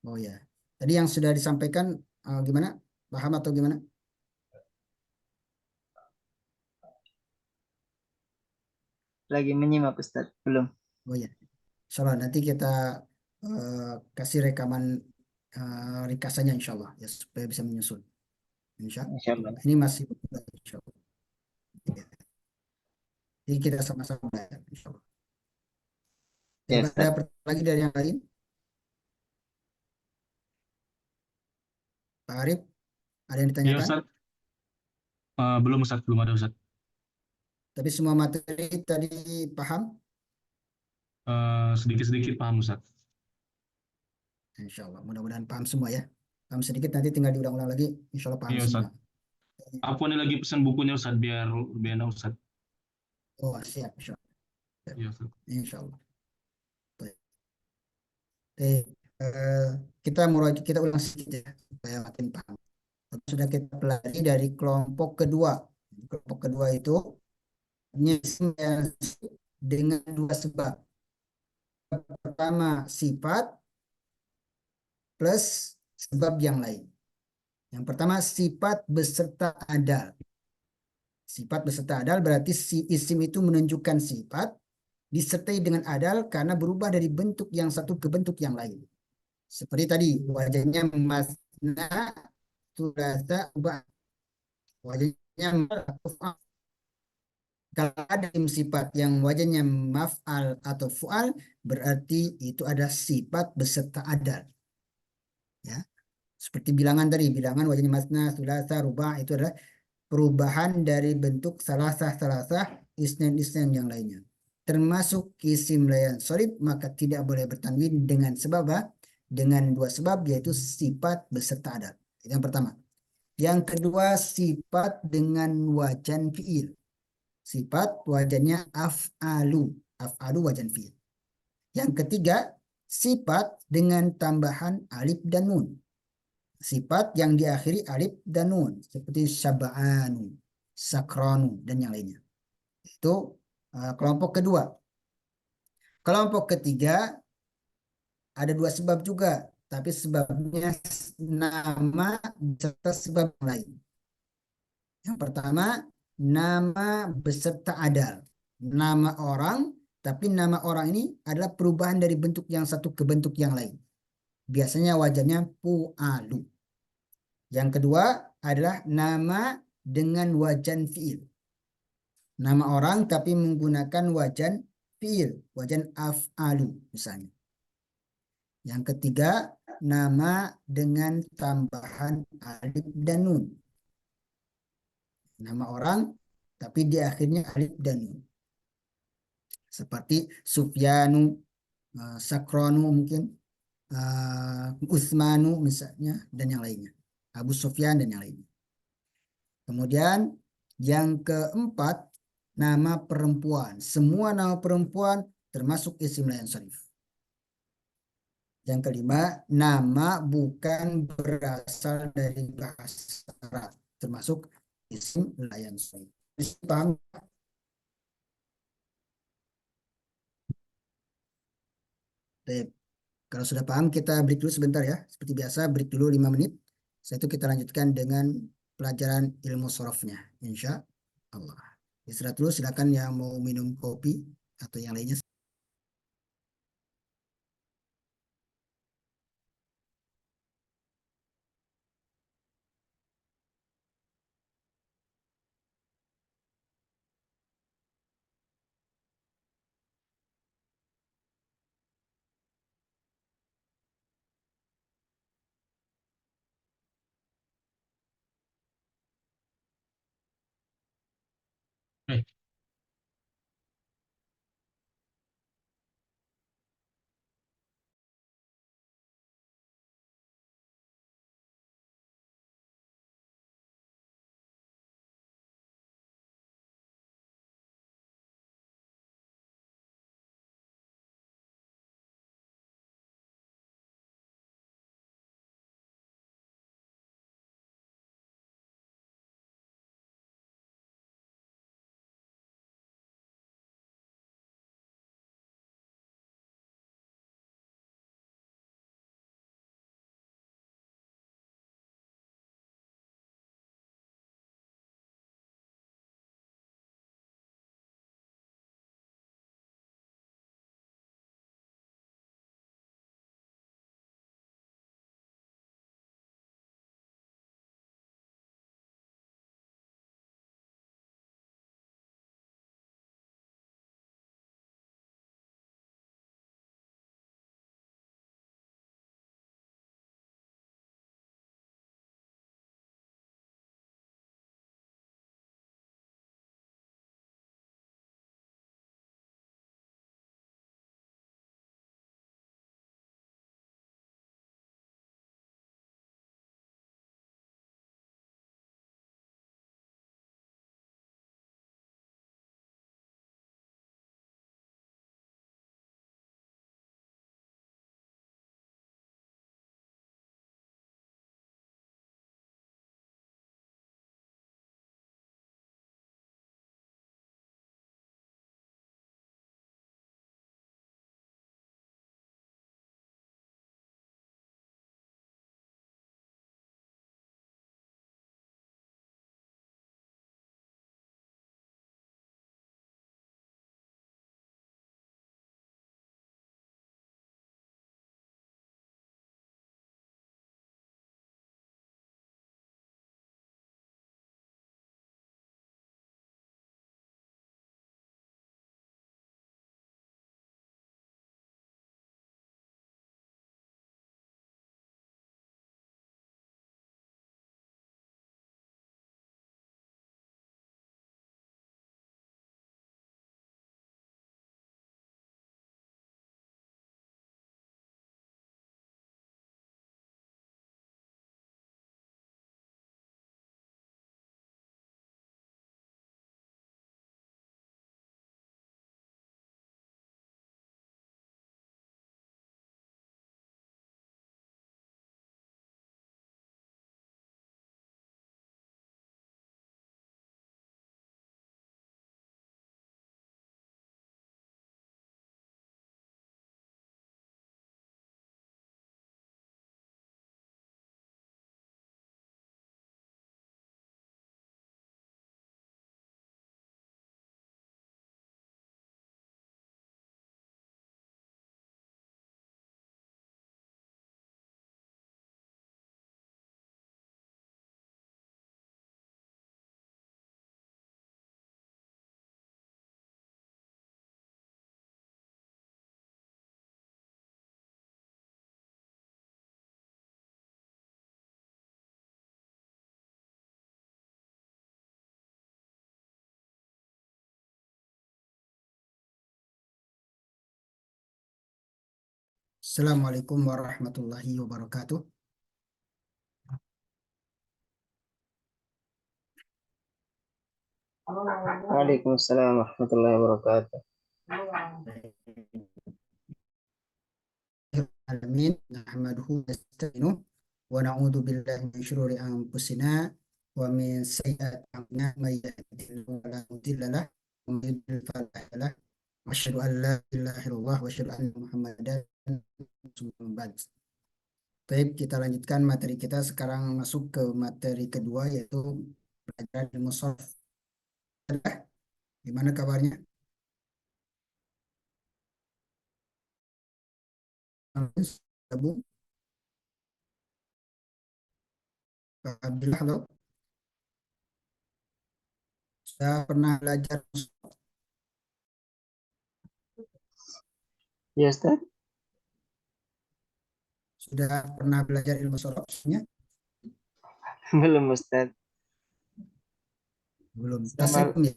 Oh ya. Tadi yang sudah disampaikan gimana? Paham atau gimana? Lagi menyimak Ustadz. Belum. Oh ya. Insyaallah nanti kita kasih rekaman ringkasannya insyaallah ya supaya bisa menyusun. Insyaallah. Insyaallah. Ini masih insyaallah. Ya. Jadi kita sama-sama belajar insyaallah. Ya, Ada pertanyaan lagi dari yang lain? Pak Arif, ada yang Ya ditanyakan? Ustaz. Belum Ustaz, belum ada Ustaz. Tapi semua materi tadi paham? Sedikit-sedikit paham Ustaz. Insyaallah. Mudah-mudahan paham semua ya. Paham sedikit nanti tinggal diulang-ulang lagi. Insyaallah paham Iya Ustaz. semua. Aku ini lagi pesan bukunya Ustaz biar lebih enak Ustaz. Oh siap insyaallah. Iya Ustaz. Insyaallah. Baik. Kita ulang sedikit ya supaya makin paham. Sudah kita pelajari dari kelompok kedua. Kelompok kedua itu dengan dua sebab. Pertama sifat plus sebab yang lain. Yang pertama sifat beserta adal. Sifat beserta adal berarti si isim itu menunjukkan sifat disertai dengan adal karena berubah dari bentuk yang satu ke bentuk yang lain. Seperti tadi wajahnya masna, tulasa, ubah. Wajahnya maf'al atau fu'al. Kalau ada isim sifat yang wajahnya maf'al atau fu'al, berarti itu ada sifat beserta adal. Ya, seperti bilangan tadi, bilangan wajahnya masna, sulasa, rubah, itu adalah perubahan dari bentuk salasah-salasah, isnan-isnan yang lainnya. Termasuk isim layan sorib, maka tidak boleh bertanwin dengan sebab apa? Dengan dua sebab, yaitu sifat beserta adat. Itu yang pertama. Yang kedua, sifat dengan wajan fiil. Sifat wajannya af'alu. Af'alu wajan fiil. Yang ketiga, sifat dengan tambahan alif dan nun. Sifat yang diakhiri alif dan nun seperti syaba'anu, sakranu dan yang lainnya. Itu kelompok kedua. Kelompok ketiga ada dua sebab juga, tapi sebabnya nama beserta sebab lain. Yang pertama, nama beserta adal. Nama orang, tapi nama orang ini adalah perubahan dari bentuk yang satu ke bentuk yang lain. Biasanya wajannya pu'alu. Yang kedua adalah nama dengan wajan fiil. Nama orang tapi menggunakan wajan fiil, wajan af'alu misalnya. Yang ketiga, nama dengan tambahan alif dan nun. Nama orang tapi di akhirnya alif dan nun. Seperti Sufyanu, Sakronu mungkin, Utsmanu misalnya, dan yang lainnya. Abu Sufyan dan yang lainnya. Kemudian yang keempat, nama perempuan. Semua nama perempuan termasuk isim la yansharif. Yang kelima, nama bukan berasal dari bahasa Arab, termasuk isim la yansharif. Paham? Baik. Kalau sudah paham, kita break dulu sebentar ya. Seperti biasa, break dulu 5 menit. Setelah itu kita lanjutkan dengan pelajaran ilmu sorofnya. Insya Allah. Istirahat dulu, silakan yang mau minum kopi atau yang lainnya. Baik. Assalamualaikum warahmatullahi wabarakatuh. Waalaikumsalam warahmatullahi wabarakatuh. Alamin, nahmaduhu wa nasta'inuh wa na'udzu billahi min syururi anfusina wa min sayyiati a'malina may yahdihillahu fala mudilla lahu wa may yudlil fala hadiya lahu wa asyhadu an la ilaha illallah wa asyhadu anna Muhammadan rasulullah. Baik, kita lanjutkan materi kita. Sekarang masuk ke materi kedua, yaitu pelajaran ilmu sharaf. Gimana kabarnya? Bu Abdullah, halo. Sudah pernah belajar? Ya Ustaz? Sudah pernah belajar ilmu sharafnya? Belum Ustaz. Belum. Sama- Tasrif nih.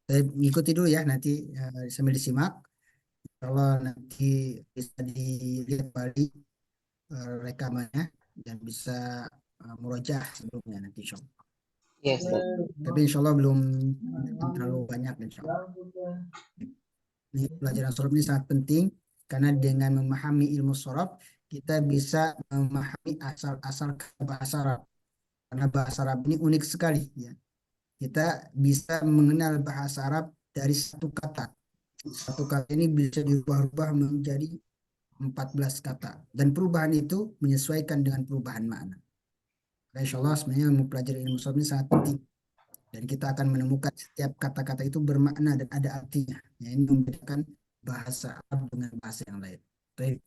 Saya ikuti dulu ya, nanti sambil disimak. Kalau nanti bisa dilihat balik rekamannya dan bisa murojaah sebelumnya nanti insya Allah. Ya Ustaz. Tapi insya Allah belum terlalu banyak insya Allah. Ini pelajaran sorof ini sangat penting karena dengan memahami ilmu sorof kita bisa memahami asal-asal bahasa Arab. Karena bahasa Arab ini unik sekali ya. Kita bisa mengenal bahasa Arab dari satu kata. Satu kata ini bisa dirubah-rubah menjadi 14 kata. Dan perubahan itu menyesuaikan dengan perubahan makna. Nah, insya Allah sebenarnya mempelajari ilmu sorof ini sangat penting. Dan kita akan menemukan setiap kata-kata itu bermakna dan ada artinya. Ya, ini membedakan bahasa Arab dengan bahasa yang lain. Baik.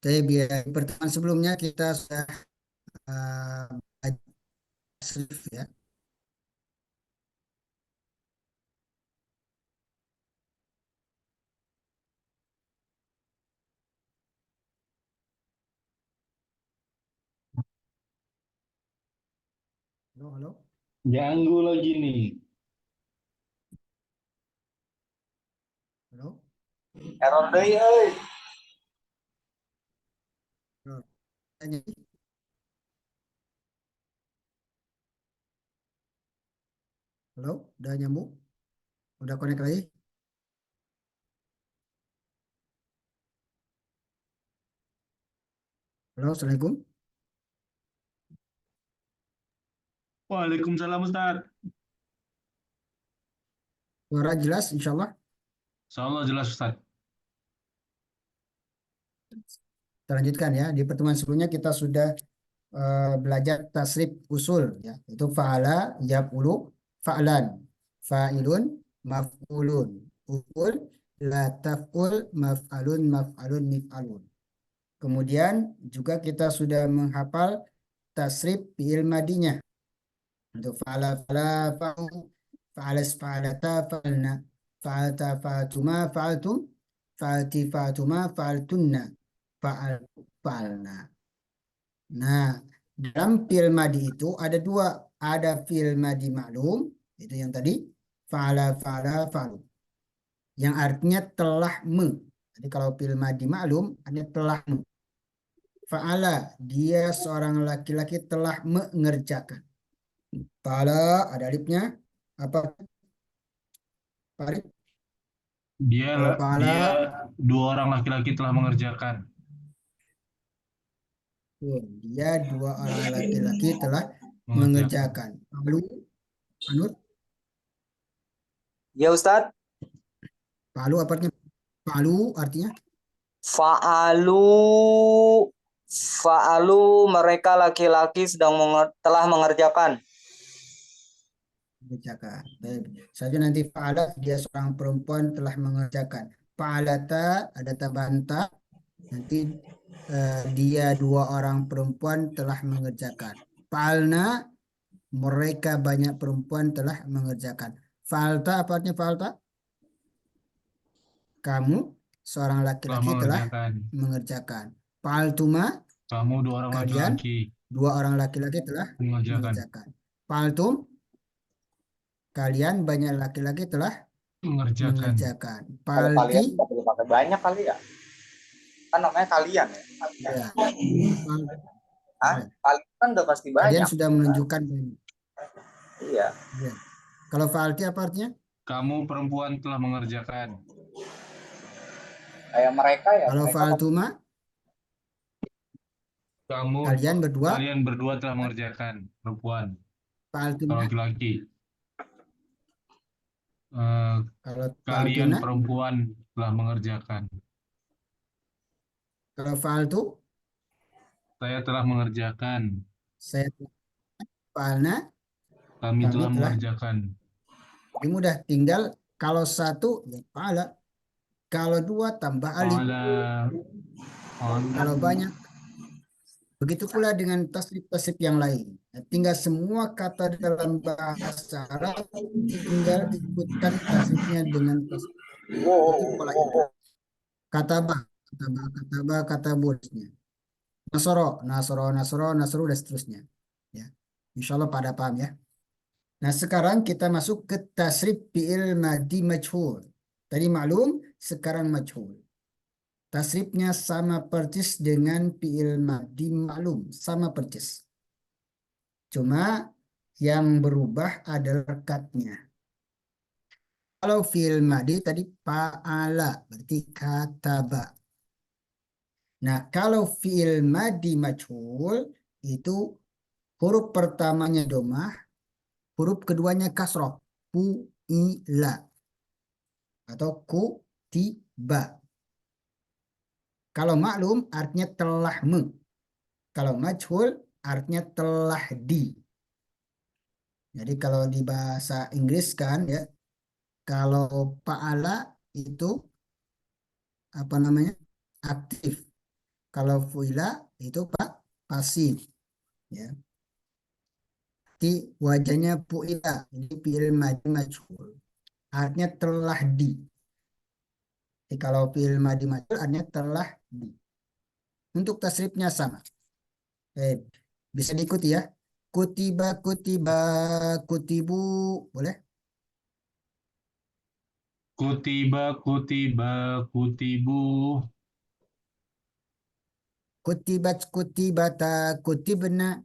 Tapi pertemuan sebelumnya kita sudah tasrif ya. Halo, halo. Ganggu lagi nih. Halo. Error deui euy. Tanya. Halo, udah nyambung? Udah connect lagi? Halo, Assalamualaikum. Waalaikumsalam Ustaz. Suara jelas insya Allah. Insyaallah jelas Ustaz. Kita lanjutkan ya. Di pertemuan sebelumnya kita sudah belajar tasrif usul ya. Itu fa'ala, yaf'ulu, fa'lan, fa'ilun, maf'ulun, uf'ul, la taf'ul, maf'alun, maf'alun, mif'alun. Kemudian juga kita sudah menghafal tasrif fi'il madinya. Untuk fa'ala, fa'ala, fa'u, fa'alas, fa'alata, fa'alna, fa'alta, fa'atuma, fa'altum, fa'alti, fa'atuma, fa'altunna, fa'al, fa'alna. Nah, dalam fi'il madi itu ada dua. Ada fi'il madi maklum, itu yang tadi, fa'ala, fa'ala, fa'lu. Yang artinya telah Jadi kalau fi'il madi maklum, artinya telah Fa'ala, dia seorang laki-laki telah mengerjakan. Fa'ala, ada alifnya. Apa? Farid? Dia Kalau fa'ala, dia dua orang laki-laki telah mengerjakan. dia dua orang laki-laki telah mengerjakan. Fa'lu, Anur, Ya Ustaz. fa'lu apa artinya? Fa'lu artinya? Fa'alu fa'alu mereka laki-laki telah mengerjakan. Mengerjakan. Baik. Saja nanti fa'ala, dia seorang perempuan telah mengerjakan. Fa'alata, ada tambahan ta. Nanti dia dua orang perempuan telah mengerjakan. Fa'alna, mereka banyak perempuan telah mengerjakan. Fa'alta, apa artinya fa'alta? Kamu, seorang laki-laki telah mengerjakan. Fa'altuma, Kamu dua orang kalian laki-laki dua orang laki-laki telah mengerjakan. mengerjakan. Fa'altum, kalian banyak laki-laki telah Mengerjakan. mengerjakan. Kalau Falti, kalian nggak perlu pakai banyak kali ya. Kan namanya kalian ya. ya. Fal- Hah? ya. Kalian kan udah pasti Kalian banyak. sudah menunjukkan banyak. Iya. Ya. Kalau fa'alti apa artinya? Kamu perempuan telah mengerjakan. Kayak mereka ya. Kalau Mereka fa'altuma, kalian berdua, Kalian berdua telah mengerjakan. Perempuan. Kalau fa'altuna. laki-laki. Eh, Kalau Kalian fa'altuna, perempuan telah mengerjakan. kalau fa'altu, Saya telah mengerjakan. saya fa'alna, Kami kami telah telah. mengerjakan. Ini mudah, tinggal kalau satu ya fa'ala, kalau dua tambah alif, kalau banyak. Begitu pula dengan tasrif-tasrif yang lain. Ya, tinggal semua kata dalam bahasa Arab tinggal ikutkan tasrifnya dengan tasrif. Itu polanya. Katabah, katabah, katabusnya. Nasoro, nasoro, nasoro, nasoro, dan seterusnya. Ya. Insya Allah pada paham ya. Nah sekarang kita masuk ke tasrif fi'il madi majhul. Tadi maklum, sekarang majhul. Tasrifnya sama persis dengan fi'il madi maklum, sama persis. Cuma yang berubah adalah rekatnya. Kalau fi'il madi tadi fa'ala, berarti kataba. Nah, kalau fi'il madi majhul itu huruf pertamanya domah, huruf keduanya kasroh, fu'ila atau kutiba. Kalau maklum artinya telah Kalau majhul artinya telah di. Jadi kalau di bahasa Inggris kan ya, kalau fa'ala itu apa namanya? Aktif. Kalau fu'ila itu pasif ya. Di wajahnya fu'ila, ini fi'il madi majhul. Artinya telah di. Jadi kalau fi'il madi majhul artinya telah di. Untuk tasrifnya sama. Bisa diikuti ya. Kutiba, kutiba, kutibu. Boleh? Kutiba, kutiba, kutibu. Kutibat, kutibata, kutibna.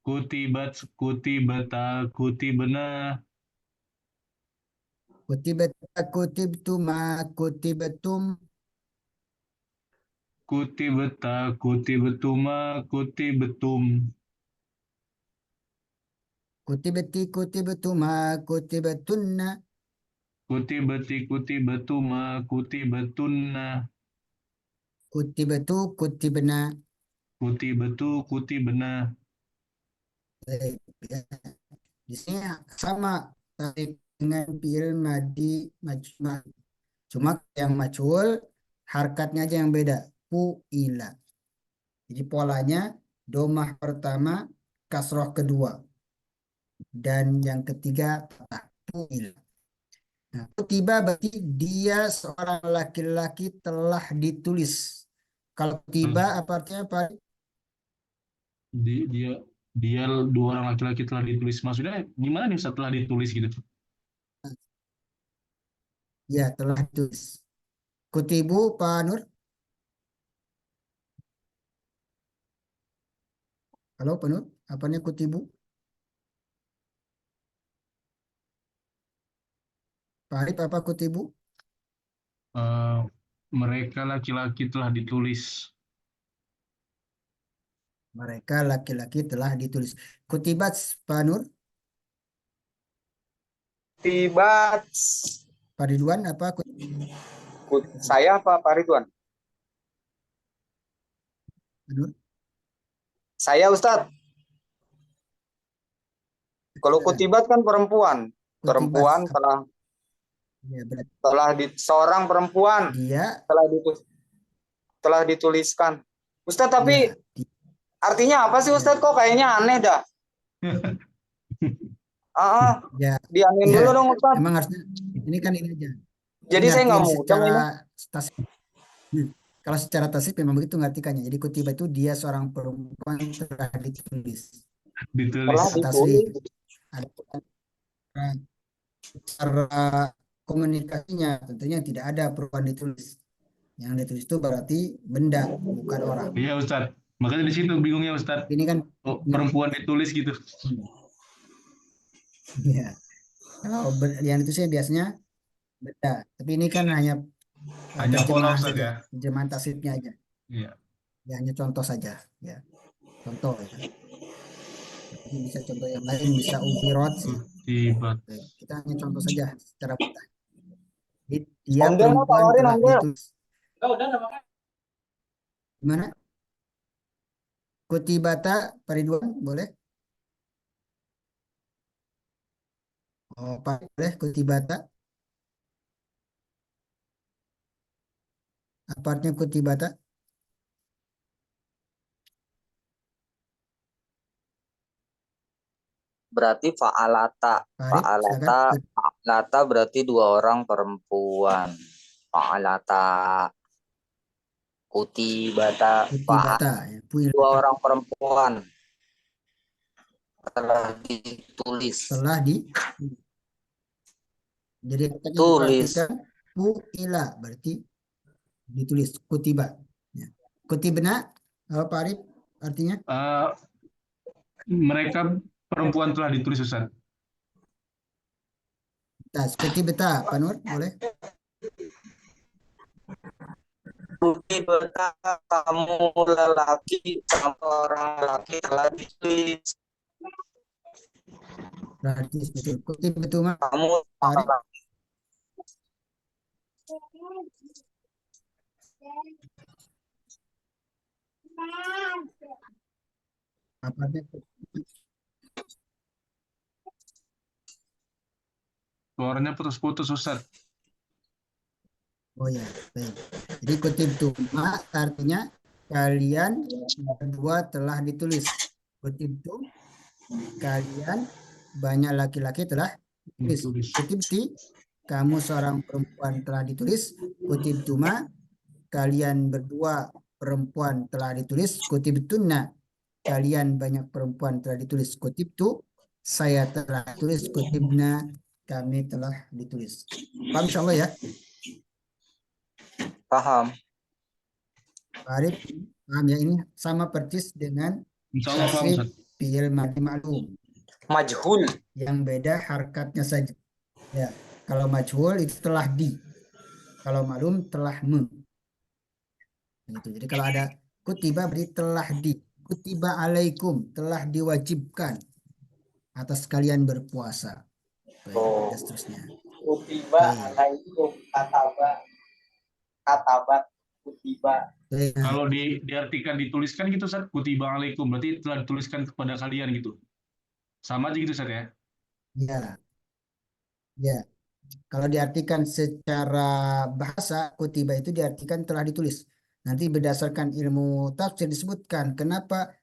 Kutibat, kutibata, kutibna. Kutibata, kutibtuma, kutibtum. Kutibata, kutibetuma, kutibetum. Kutibati, kutibtuma, kutibatunna. Kutibati, kutibetuma, kutibetunna. Kutibatu, kutibna. Kutibetu, kutibena. Ya. Di sini sama tarif dengan fi'il madi majhul. Cuma yang majhul harkatnya aja yang beda. Fu'ila. Jadi polanya domah pertama, kasroh kedua. Dan yang ketiga fathah. Fu'ila. Nah, kutiba berarti dia seorang laki-laki telah ditulis. Kalau tiba apa artinya apa? Dia dia dua orang laki-laki telah ditulis. Maksudnya gimana nih setelah ditulis gitu? Ya, telah ditulis. Kutibu, Pak Nur. Halo, Pak Nur. Apanya kutibu? Pak Arif, apa kutibu? Eh, Mereka laki-laki telah ditulis. Mereka laki-laki telah ditulis. Kutibat, Pak Nur. Tiba Pak Ridwan, apa? saya apa Pak Ridwan? Pak Nur? Saya Ustadz. Kalau Ya, kutibat kan perempuan. kutibat. Perempuan Ya, berarti seorang perempuan dia, telah dituliskan. Ustadz, tapi ya, artinya apa sih ya, Ustadz? Kok kayaknya aneh dah. ya, Dianin ya. dulu dong Ustadz. Emang harusnya, ini kan ini aja. Jadi saya nggak Ngertiin mudeng secara ini. tasik. Kalau secara tasik memang begitu ngartikannya. Jadi kutiba itu dia seorang perempuan telah ditulis. Ditulis. Telah tasrih. ditulis. Ada cara komunikasinya tentunya tidak ada perubahan ditulis. Yang ditulis itu berarti benda, bukan orang. Iya Ustadz. Makanya di situ bingungnya Ustadz. Ini kan Oh, perempuan ditulis gitu. ya. Kalau yang ditulisnya biasanya benda, tapi ini kan hanya Hanya pola terjemahan Ustadz saja, ya. terjemahan tasrifnya aja. Iya. Ya, hanya contoh saja, ya. Contoh ya. Jadi bisa contoh yang lain, bisa umpirot ya. Tiba. Baik, kita hanya contoh saja secara mudah. Jadi, dia Ambil mau perempuan tawarin telah ambil. ditulis. Gimana? Kutibata Pariduan boleh? Oh, Pak boleh kutibata. Apa artinya kutibata? Berarti fa'alata. Pak Arif, silakan. Fa'alata berarti 2 orang perempuan. Fa'alata. Kutibata. Kutibata ya. 2 orang perempuan. Telah ditulis. Telah di. Jadi kita Tulis. perhatikan pu'ila berarti ditulis kutiba. Ya. Kutibna apa Pak Arif artinya? Mereka perempuan telah ditulis Ustaz. Tas kutibata Pak Nur boleh? Kutibata kamu lelaki, kamu orang lelaki telah ditulis. Berarti betul. Kutibatu mah Kamu Pak Arif. Apa artinya? Suaranya putus-putus Ustaz. Oh ya, baik. Jadi kutibtu ma artinya kalian berdua telah ditulis. Kutibtu kalian banyak laki-laki telah ditulis. Kutibti kamu seorang perempuan telah ditulis. Kutibtuma kalian berdua perempuan telah ditulis. Kutibtunna kalian banyak perempuan telah ditulis. Kutibtu saya telah ditulis. Kutibna kami telah ditulis. Paham insyaallah ya? Paham. Pak Arif, paham ya, ini sama persis dengan Insyaallah paham tasrif Ustaz. fi'il madhi ma'lum. Majhul. Yang beda harkatnya saja. Ya, kalau majhul itu telah di. Kalau ma'lum telah Gitu. Jadi kalau ada kutiba berarti telah di. Kutiba alaikum telah diwajibkan atas kalian berpuasa. Dan seterusnya. Kutiba alaikum katabat kutiba. Kalau diartikan dituliskan gitu Ustaz, kutiba alaikum berarti telah dituliskan kepada kalian gitu. Sama aja gitu Ustaz ya. Ya. Ya. Kalau diartikan secara bahasa, kutiba itu diartikan telah ditulis. Nanti berdasarkan ilmu tafsir disebutkan kenapa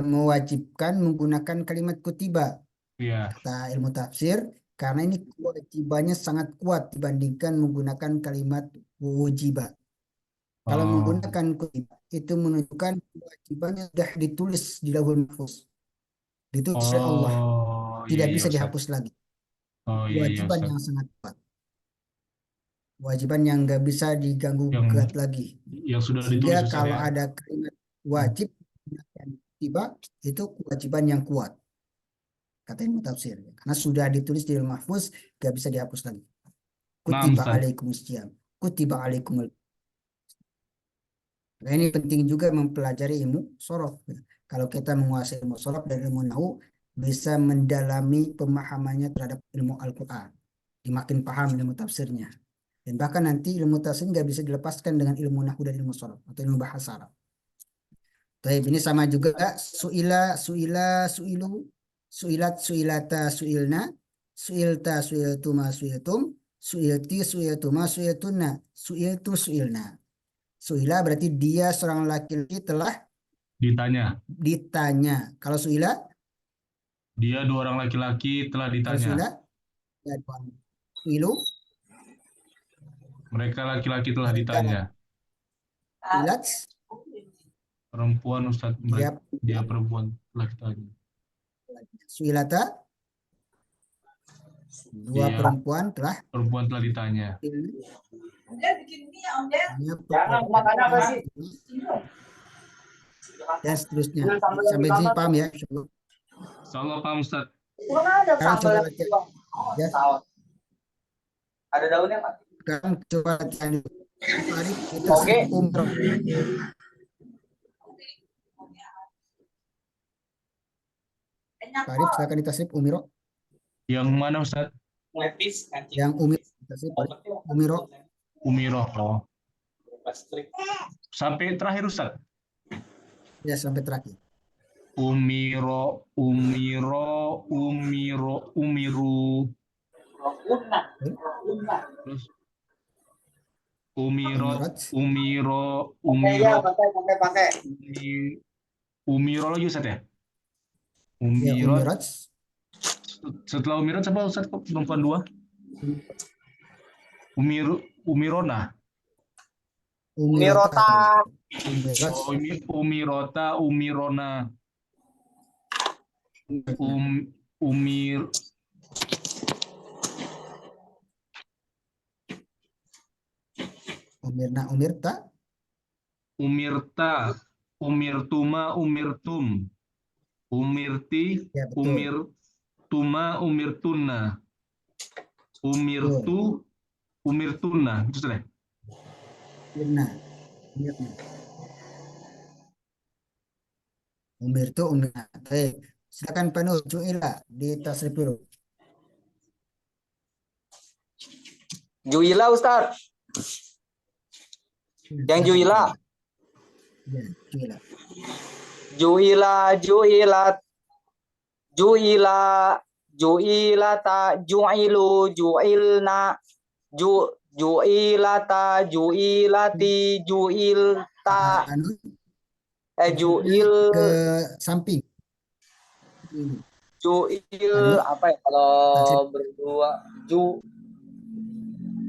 mewajibkan menggunakan kalimat kutiba. Iya. Kata ilmu tafsir, karena ini kewajibannya sangat kuat dibandingkan menggunakan kalimat wujiba. Kalau menggunakan kutiba, itu menunjukkan kewajibannya sudah ditulis di Lauhul Mahfuz. Ditulis oleh Allah. Tidak bisa dihapus lagi. Kewajiban yang sangat kuat. Kewajiban yang nggak bisa diganggu gugat lagi. Yang sudah Sehingga ditulis Ustaz, kalau ya. ada kalimat wajib dan tiba itu kewajiban yang kuat. Kata ilmu tafsir. Karena sudah ditulis di Lauhul Mahfuz, nggak bisa dihapus lagi. Kutiba alaikumusiyam. Kutiba alaikumul. Nah, ini penting juga mempelajari ilmu sorof. Kalau kita menguasai ilmu sorof dan ilmu nahu, bisa mendalami pemahamannya terhadap ilmu Al-Quran. Dimakin paham ilmu tafsirnya. Dan bahkan nanti ilmu tafsir nggak bisa dilepaskan dengan ilmu nahu dan ilmu sorof atau ilmu bahasa Arab. Baik, ini sama juga suila, suilu, suilat, suilata, suilna, suilta, suiltuma, suiltum, suilti, suiltuma, suiltunna, suiltu, suilna. Suila berarti dia seorang laki-laki telah ditanya. Kalau suila? Dia 2 orang laki-laki telah ditanya. Kalau suila? Ya, suilu? Mereka laki-laki telah ditanya. Suilat? Perempuan Ustaz, dia perempuan telah ditanya. Suilata, dua Iya. perempuan telah Perempuan telah ditanya. Jangan makan apa sih? dan seterusnya. Sampai di sini paham ya? Insyaallah paham Ustaz. Ada Sekarang sambal coba latihan. Ya, Ada daunnya Pak? sekarang coba latihan dulu. Mari kita Oke. umroh. Pak Arif, silakan ditasrif umiro. Yang mana Ustaz? Lepis Yang ditasrif umiro. Umiroh. Oh. Sampai terakhir Ustaz. Ya, sampai terakhir. Umiru. Terus Umirat. pakai. Umiro lagi Ustaz ya? Ya, Umirot. umirat. Setelah Umirot siapa Ustaz kok perempuan dua? Umirona. Umirota. Umirat. Oh, Umirota, Umirona. Umir Umirna, umirta. Umirta, Umirtuma, Umirtum. Umirti, Ya, betul. Umirtuma, Umirtuna. Umirtu, Umirtuna. Itu sudah. Umirna. Umirna. Umirtu, umirna. Baik. Silakan penuh Ju'ila di tasrif dulu. Juila Ustaz. Yang Juila. Ya, Ju'ila. Juilat. Juilata, juilu, juilna. Juilata, juilati, juilta. Juil. Ke samping. Juil apa ya kalau berdua?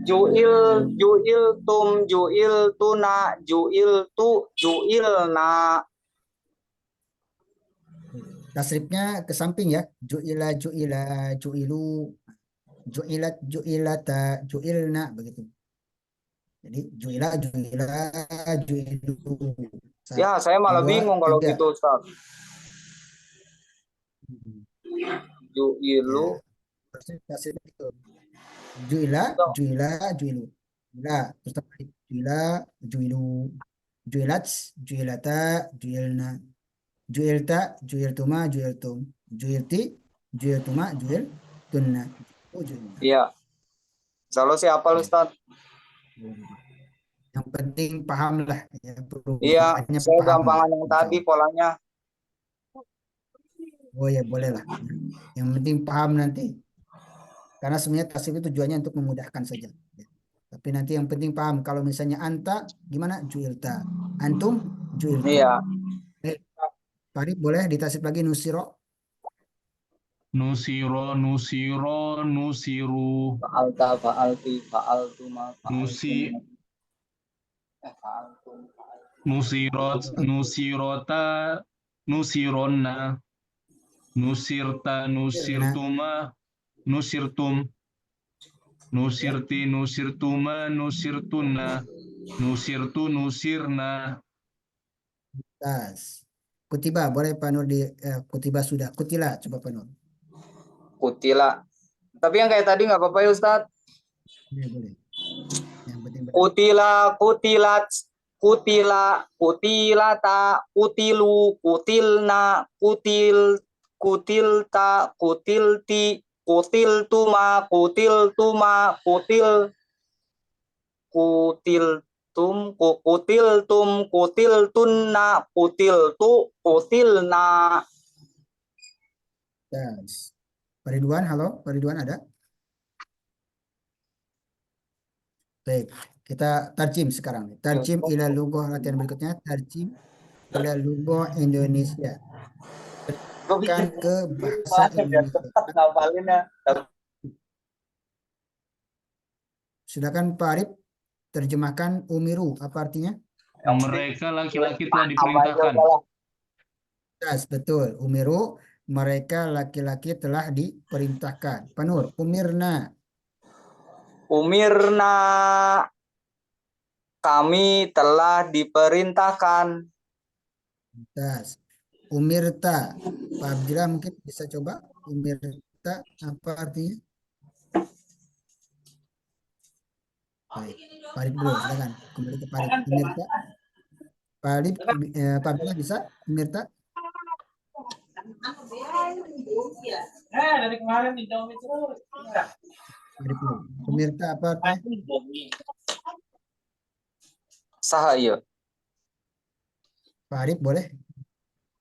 Juil tum, juil tuna, juil tu, juilna. Tasrifnya ke samping ya. Ju'ila, ju'ila, ju'ilu, ju'ilat, ju'ilata, ju'ilna, begitu. Jadi ju'ila, ju'ila, ju'ilu. Ya, saya malah 2, bingung kalau 3. gitu, Ustaz. Ju'ilu. Tasrif itu. Ju'ila, ju'ila, ju'ilu. Ju'ila, terus terbalik. Ju'ila, ju'ilu. Ju'ilat, ju'ilata, ju'ilna. Ju'ilta, ju'iltuma, ju'iltum. Ju'ilti, ju'iltuma, ju'iltunna. Ju'ilna. Iya. Selalu sih hafal, Ustaz. Yang penting paham lah. Iya, saya paham. gampangan yang tadi polanya. Oh ya, boleh lah. Yang penting paham nanti. Karena sebenarnya tasrif itu tujuannya untuk memudahkan saja. Tapi nanti yang penting paham. Kalau misalnya anta, gimana? Ju'ilta. Antum, ju'iltum. Iya. Farid, boleh ditasrif lagi nusiro? Nusiro, nusiru. Fa'alta, fa'alti, fa'altuma, Nusi, fa'altum. Nusirot, nusirota, nusironna. Nusirta, nusirtuma, nusirtum. Nusirti, nusirtuma, nusirtunna. Nusirtu, nusirna. Tas. Kutiba, boleh Pak Nur di kutiba sudah. Kutila, coba Pak Nur. Kutila. Tapi yang kayak tadi nggak apa-apa ya, Ustaz? Ya, boleh. Yang penting Kutila, kutilat, kutila, kutilata, kutilu, kutilna, kutilta, kutilti, kutiltuma, kutiltuma, kutiltum, kutiltunna, kutilna. tas. Pak Ridwan, halo, Pak Ridwan ada? Baik, kita tarjim sekarang. Tarjim ila lughah, latihan berikutnya. Tarjim ila lughah Indonesia. Kan ke bahasa Indonesia. Silakan Pak Arif terjemahkan umiru. Apa artinya? Mereka laki-laki telah diperintahkan. Betul. Umiru mereka laki-laki telah diperintahkan. Panur, umirna. Umirna, kami telah diperintahkan. Tas. Umirta. Pak Abdillah mungkin bisa coba. Umirta apa artinya? Baik. Parit dulu, silakan. Kembali ke Parit. Umirta. Parit, Pak Abdillah bisa? Umirta. Dari kemarin dijawabin terus. Parit dulu. Umirta apa artinya? Saha ieu? Parit boleh?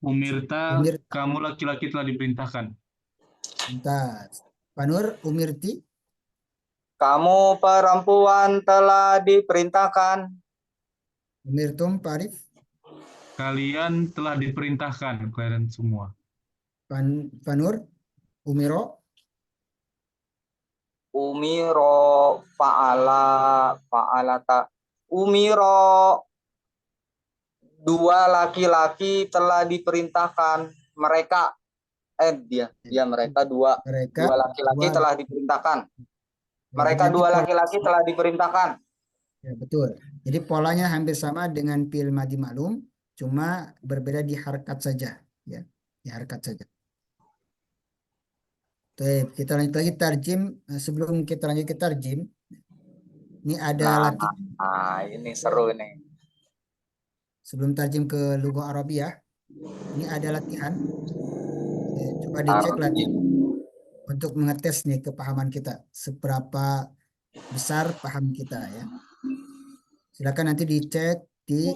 Umirta, Umirta. kamu laki-laki telah diperintahkan. Tas. Panur, umirti. Kamu perempuan telah diperintahkan. Umirtum, Parit. Kalian telah diperintahkan, kalian semua. Panur, umiro. Umiro fa'alata. Umiro, dua laki-laki telah diperintahkan. Mereka mereka dua Mereka laki-laki dua. telah diperintahkan. Ya, Mereka berarti dua pola- laki-laki telah diperintahkan. Ya, betul. Jadi polanya hampir sama dengan fi'il madhi ma'lum, cuma berbeda di harkat saja, ya. Di harkat saja. Baik, kita lanjut lagi tarjim. Sebelum kita lanjut ke tarjim, ini ada latihan. Ini seru ini. Sebelum tarjim ke lughah Arabiyah, ini ada latihan. Coba dicek latihan untuk mengetes nih kepahaman kita, seberapa besar paham kita, ya. Silakan nanti dicek di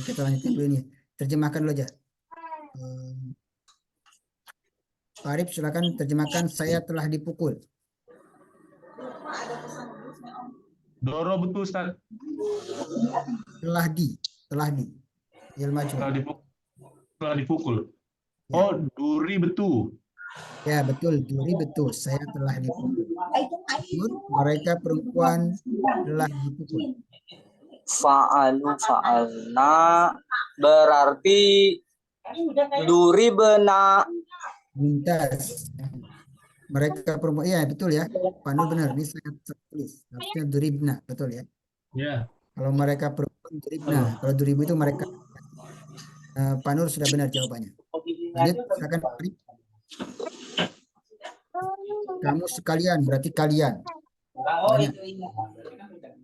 kita lanjutkan dulu ini. Terjemahkan dulu aja. Pak Arif, silakan terjemahkan. Saya telah dipukul. Doro betul, Ustaz. Telah di. Il majhul. Telah dipukul. Ya. Oh, duri betul. Ya, betul. Duri betul. Saya telah dipukul. Mereka perempuan telah dipukul. Fa'alna berarti duri bena. Mumtaz. Mereka perempuan. Ya, betul ya. Panul benar. Ini saya tulis. Harusnya duribna. Betul ya. Ya. Kalau mereka perempuan duribna. Kalau duribu itu mereka. Panur sudah benar jawabannya. Lanjut, silakan Pak Arif. Kamu sekalian, berarti kalian. Banyak.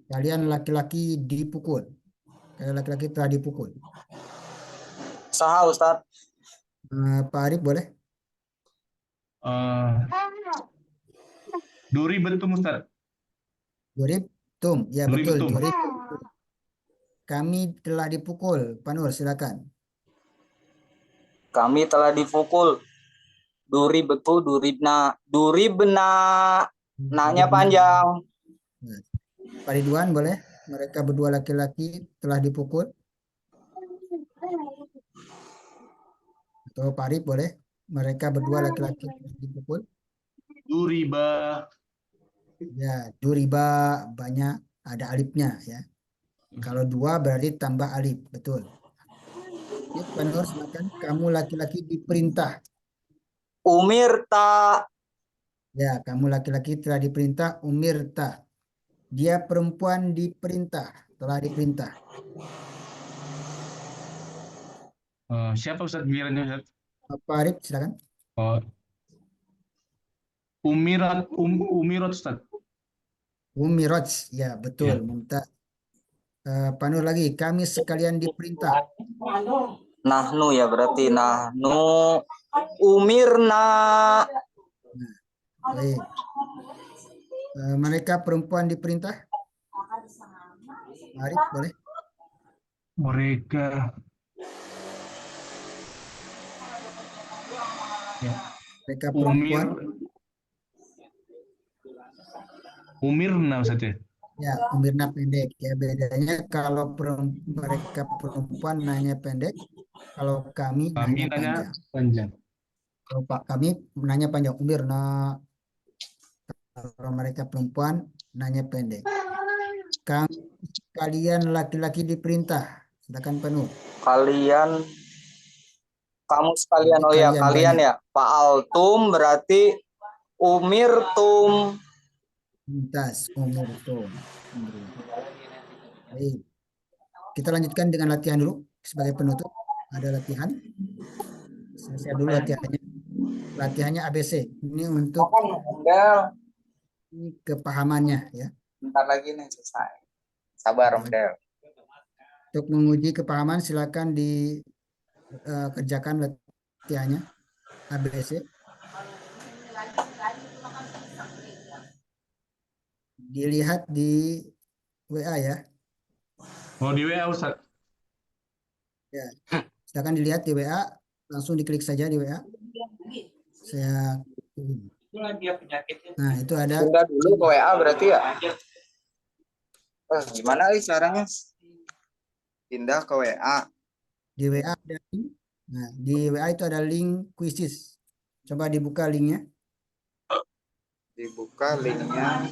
Kalian laki-laki dipukul. Kalian laki-laki telah dipukul. Saha Ustaz? Pak Arif boleh? Duri betul, Ustaz. Durib, tum. Ya, Duri betul. betul. Durib. Kami telah dipukul. Panur, silakan. Kami telah dipukul. Duri betul, duribna. Duribna. Nanya panjang. Pak Ridwan boleh? Mereka berdua laki-laki telah dipukul. Atau Pak Arif boleh? Mereka berdua laki-laki telah dipukul. Duriba. Ya, duriba banyak ada alifnya ya. Kalau dua berarti tambah alif, betul. Ya, Pak Nur, silakan. Kamu laki-laki diperintah. Umirta. Ya, kamu laki-laki telah diperintah. Umirta. Dia perempuan diperintah, telah diperintah. Siapa Ustaz gilirannya, Ustaz? Pak Arif, silakan. Umirat Ustaz. Umiraj, ya betul. Ya. Minta Pak Nur lagi. Kami sekalian diperintah. Nahnu ya berarti nahnu umirna. Baik. Mereka perempuan diperintah. Pak Arif, boleh? Mereka. Ya. Mereka perempuan. Umirna Ustaz ya. Ya, umirna pendek. Ya, bedanya kalau mereka perempuan nanya pendek, kalau kami nanya panjang. Kalau kami nanya panjang, umirna. Kalau mereka perempuan nanya pendek. Kalian laki-laki diperintah. Silakan penuh. Kalian, kamu sekalian, oh ya, Kalian kalian banyak. ya. Fa'altum berarti umirtum. Lintas umur tuh. Baik. Kita lanjutkan dengan latihan dulu sebagai penutup. Ada latihan. Saya dulu latihannya. Latihannya ABC. Ini untuk Mendel, kepahamannya ya. bentar lagi nih selesai. Sabar, Mendel. Untuk menguji kepahaman silakan dikerjakan latihannya ABC. Dilihat di WA ya. Oh, di WA Ustaz. Ya. Silakan dilihat di WA, langsung diklik saja di WA. Saya Nah, itu ada Pindah dulu ke WA berarti ya. Gimana caranya? Pindah ke WA. di WA ada link. Nah, di WA itu ada link quizzes. Coba dibuka linknya. Dibuka linknya.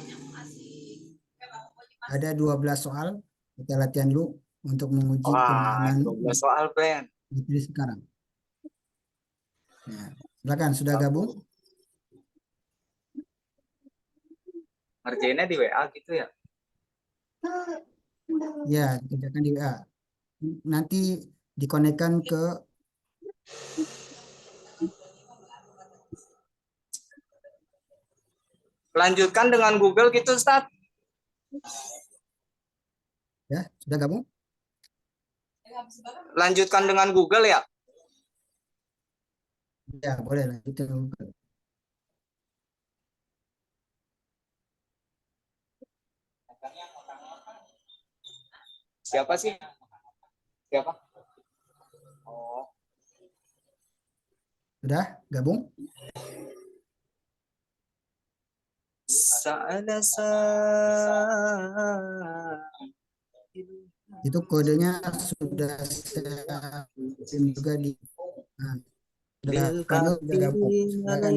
Ada 12 soal. Kita latihan dulu untuk menguji Wah, pemahaman 12 soal, Ben. materi sekarang. Nah, silakan sudah gabung. Ngerjainnya di WA gitu ya. Ya, kerjakan di WA. Nanti dikonekkan ke Lanjutkan dengan Google gitu, Ustaz. ya, sudah gabung? Lanjutkan dengan Google ya. Ya, boleh lanjutkan. Siapa sih? Siapa? Oh, Sudah gabung? sa'ala Itu kodenya sudah saya kirim juga di nah, sudah Panel sudah gabung. Silakan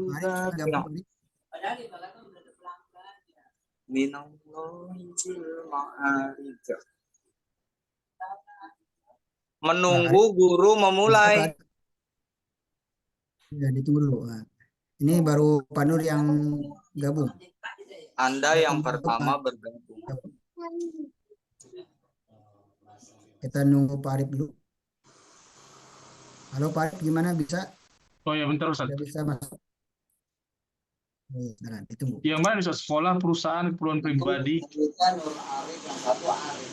Mari sudah gabung Mari. Menunggu guru memulai. Ya, ditunggu dulu. Nah, ini baru Panur yang gabung. Anda yang pertama bergabung. Kita nunggu Pak Arif dulu. Halo Pak Arif, gimana bisa? Oh ya, bentar Ustaz. Sudah bisa masuk? Nah, ditunggu. Yang mana Ustaz? Sekolah, perusahaan, keperluan pribadi. Itu Nur Arif, yang satu Arif.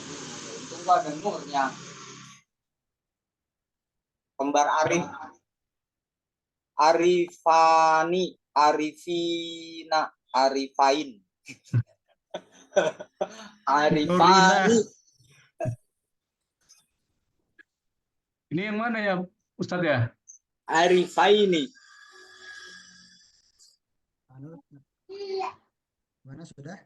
Itu ada Nurnya. Kembar Arif. Arifani, Arifina, Arifain. Arifani. Ini yang mana ya Ustaz ya? Arifaini. Panur, mana sudah?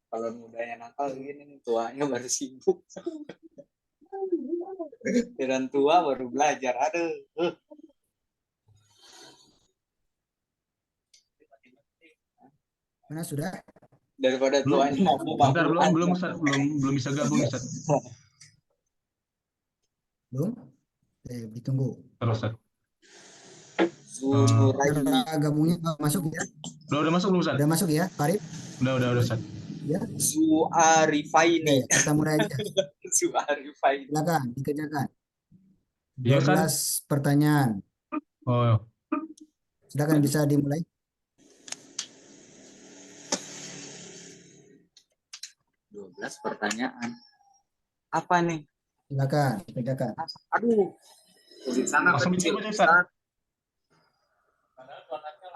Kalau mudanya nakal gini nih, tuanya baru sibuk. Dan tua baru belajar. Aduh. Mana sudah? Daripada tuanya mau Bentar, belum Ustaz, belum bisa gabung Ustaz. Belum? Ditunggu. Terus Ustaz. Cara gabungnya masuk ya? Udah masuk belum Ustaz? Udah masuk ya, Pak Arif? Udah Ustaz. Ya. Suarifaini. Oke, kita mulai aja. Suarifaini. Silakan dikerjakan. Iya kan? 12 pertanyaan. Oh, Silakan bisa dimulai. 12 pertanyaan. Apa nih? Silakan dikerjakan. Aduh. Di sana langsung kecil. dicoba Ustaz.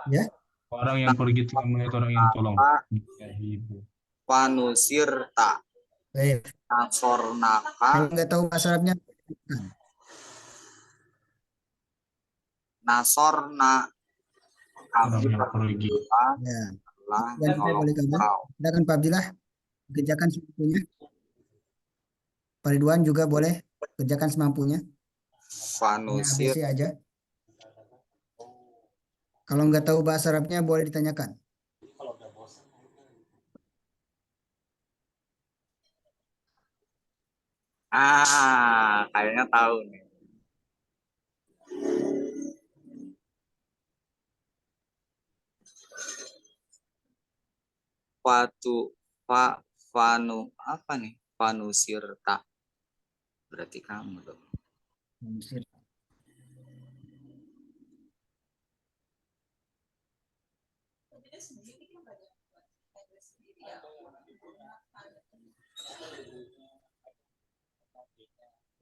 Ya. Orang yang pergi telah melihat orang yang tolong. Ya, ibu. Panusirta. Baik. Nasornaka. Kalau nggak tahu bahasa Arabnya, Nasorna. Orang Kami yang pergi. ya. telah Dan saya menolong boleh gabung. kau. Silakan Pak Abdillah kerjakan semuanya. Pak Ridwan juga boleh kerjakan semampunya. Hanya Fanusir. ABC aja. Kalau nggak tahu bahasa Arabnya boleh ditanyakan. Kayaknya tahu nih. Fanu apa nih? Fanusirta. Berarti kamu dong. Mesir.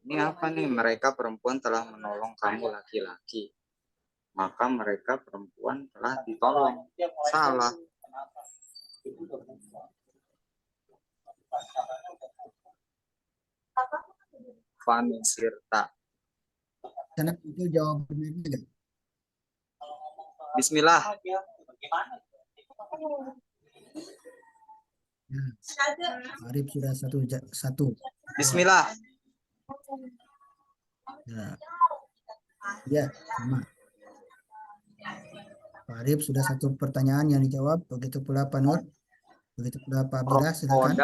Ini apa nih? Mereka perempuan telah menolong kamu laki-laki. Maka mereka perempuan telah ditolong. Salah. Fanusirta. Karena itu jawabannya enggak. Bismillah. Nah, Arif sudah satu. Bismillah. Nah, ya, sama. Pak Arif sudah satu pertanyaan yang dijawab. Begitu pula Pak Nur. Begitu pula Pak Abdillah. Silakan.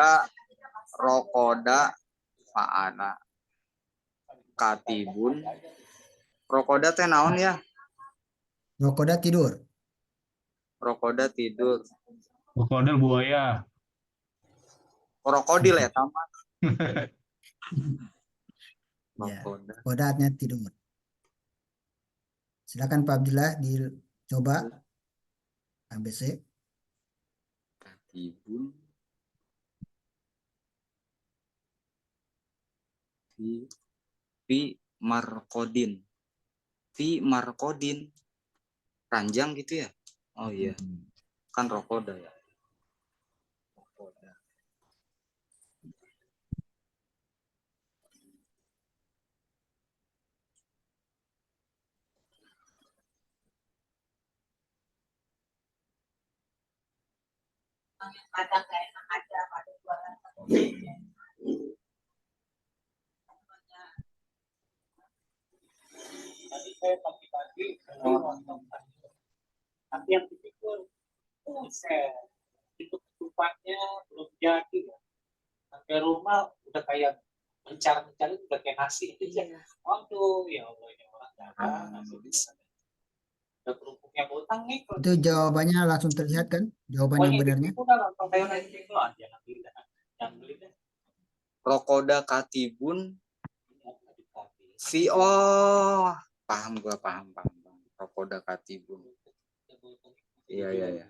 Rokoda, Fa'ana. Katibun. Rokoda teh naon ya? Rokoda tidur. Rokoda tidur. Krokodil buaya. Krokodil ya tamat. Ya, Rokoda. rokoda artinya tidur. Silakan Pak Abdillah dicoba ABC. Katibun. Fi markodin. Fi markodin. Ranjang gitu ya? Oh iya. Kan rokoda ya. Rokoda. Tadi saya pagi-pagi tapi yang dipikir saya itu ketupatnya belum jadi ya. Sampai rumah udah kayak mencari udah kayak nasi itu ya. Waduh, ya Allah ini orang dagang nasi bisa. Udah kerupuknya botang nih. Itu jawabannya langsung terlihat kan? Jawaban yang benarnya. Udah langsung kayak nasi itu aja yang beli deh. Rokoda katibun. Fi paham gua paham. Rokoda katibun. Iya.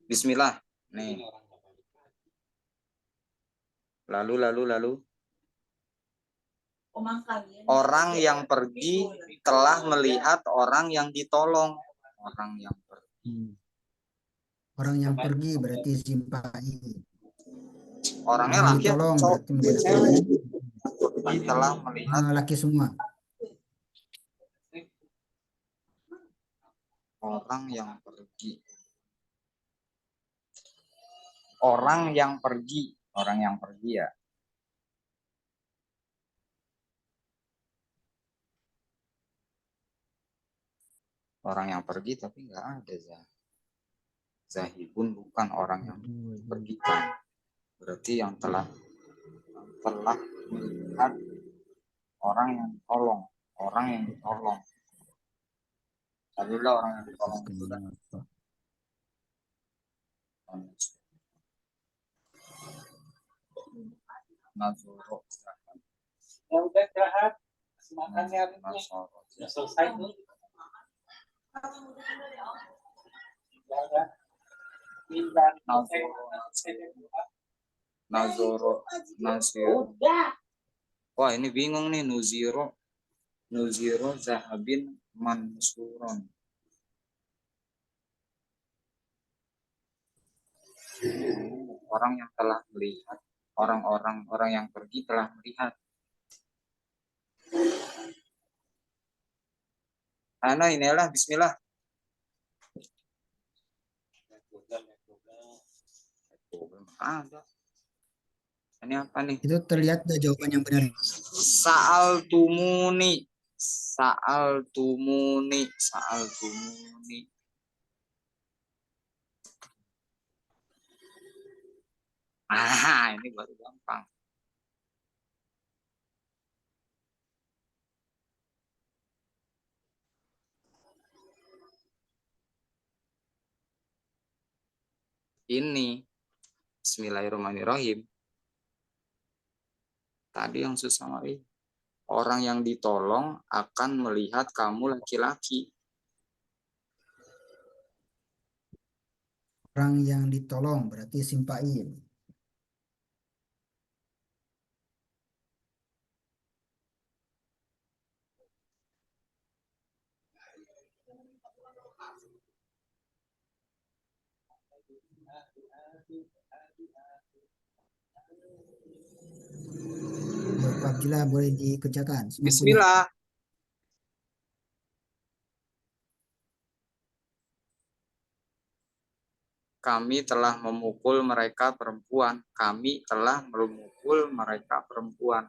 Bismillah. Nih. Lalu. Orang yang pergi telah melihat orang yang ditolong. Orang yang pergi berarti simpai. Orangnya Yang laki atau ditolong cowok? berarti menggunakan Telah melihat laki semua. orang yang pergi. Orang yang pergi ya. Orang yang pergi tapi nggak ada Zahibun bukan orang yang pergi kan. Berarti yang telah melihat orang yang ditolong. Adalah orang yang ditolong itu kan. Nazoro. Ya udah jahat. Makannya ya selesai tuh. Nazoro. Wah ini bingung nih Nuziro Zahabin Mansuron. Orang yang telah melihat, orang yang pergi telah melihat. Inilah bismillah. Ada. Ini apa nih? Itu terlihat ada jawaban yang benar. Sa'altumuni. Sa'altumuni. Sa'altumuni. Ini baru gampang. Ini. Bismillahirrahmanirrahim. Tadi yang susah Mari. Orang yang ditolong akan melihat kamu laki-laki. Orang yang ditolong berarti simpain. Ya, apabila boleh dikerjakan semampunya. Bismillah. Kami telah memukul mereka perempuan. Kami telah memukul mereka perempuan.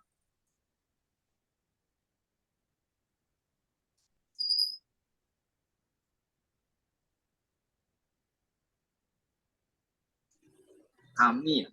Kami.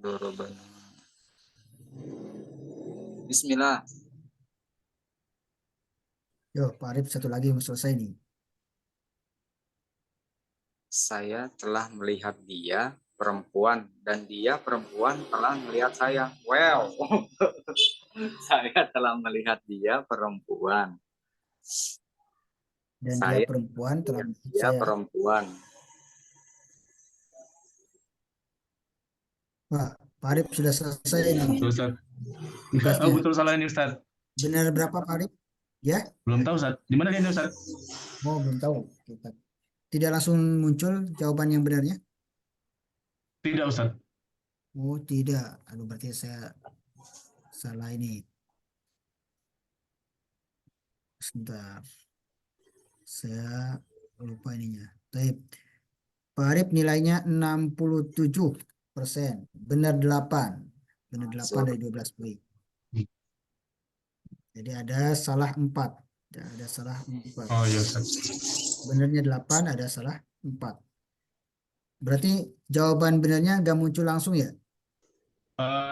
Dorobana. Bismillah. Yo, Pak Arif satu lagi mau selesai nih. Saya telah melihat dia perempuan dan dia perempuan telah melihat saya. Wow. Saya telah melihat dia perempuan. Dan Saya dia perempuan telah melihat dia saya. perempuan. Pak Arif sudah selesai nih Betul, Ustaz. Oh, tugasnya. betul salah ini Ustaz. Benar berapa Pak Arif? Ya? Belum tahu Ustaz. Di mana dia ini Ustaz? Oh, belum tahu. Tidak langsung muncul jawaban yang benarnya? Tidak Ustaz. Oh, tidak. Aduh, berarti saya salah ini. Sebentar. Saya lupa ininya. Baik. Pak Arif nilainya 67%. Benar 8. Benar 8 dari 12 poin. Jadi ada salah 4. Ada salah 4. Oh iya Ustaz. Benarnya 8, ada salah 4. Berarti jawaban benarnya nggak muncul langsung ya?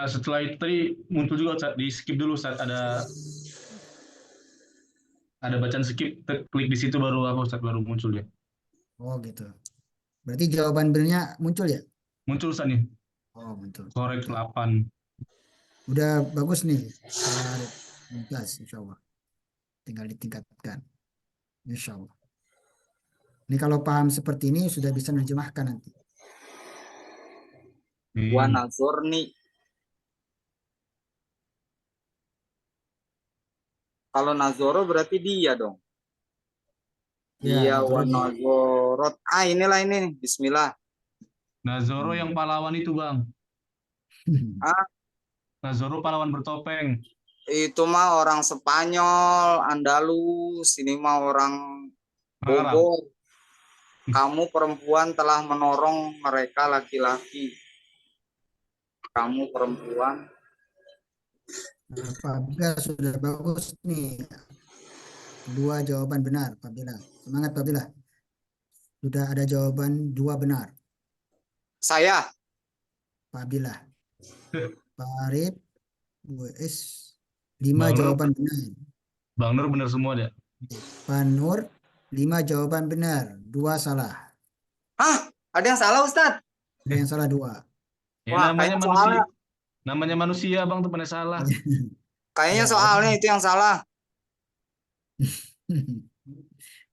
Setelah itu tadi muncul juga Ustaz. Di skip dulu Ustaz. Ada bacaan skip. Klik di situ baru apa Ustaz baru muncul ya. Oh gitu. Berarti jawaban benarnya muncul ya? Muncul Ustaz nih. Oh muncul. Korek 8. Udah bagus nih. Pak Arif. Mumtaz, insya Allah. Tinggal ditingkatkan. Insya Allah. Ini kalau paham seperti ini sudah bisa menerjemahkan nanti. Wa nazorni. Kalau nazoro berarti dia dong. Ya, Dia wa nazorot. Inilah ini. Bismillah. Nazoro yang pahlawan itu Bang. Nazoro pahlawan bertopeng. Itu mah orang Spanyol, Andalus. Ini mah orang Mataram. Bogor. Kamu perempuan telah menorong mereka laki-laki. Kamu perempuan. Apabila sudah bagus nih. Dua jawaban benar, Fabila. Semangat, Fabila. Sudah ada jawaban 2 benar. Saya. Fabila. Pak Arif, WS, 5 Bang Nur. jawaban benar. Bang Nur benar semua dia. Pak Nur, 5 jawaban benar. 2 salah. Hah? Ada yang salah Ustadz? Ada yang salah 2. Ya Wah, namanya kayaknya manusia. soalnya. Namanya manusia Bang tuh pernah salah. Kayaknya Ya, soalnya itu yang salah.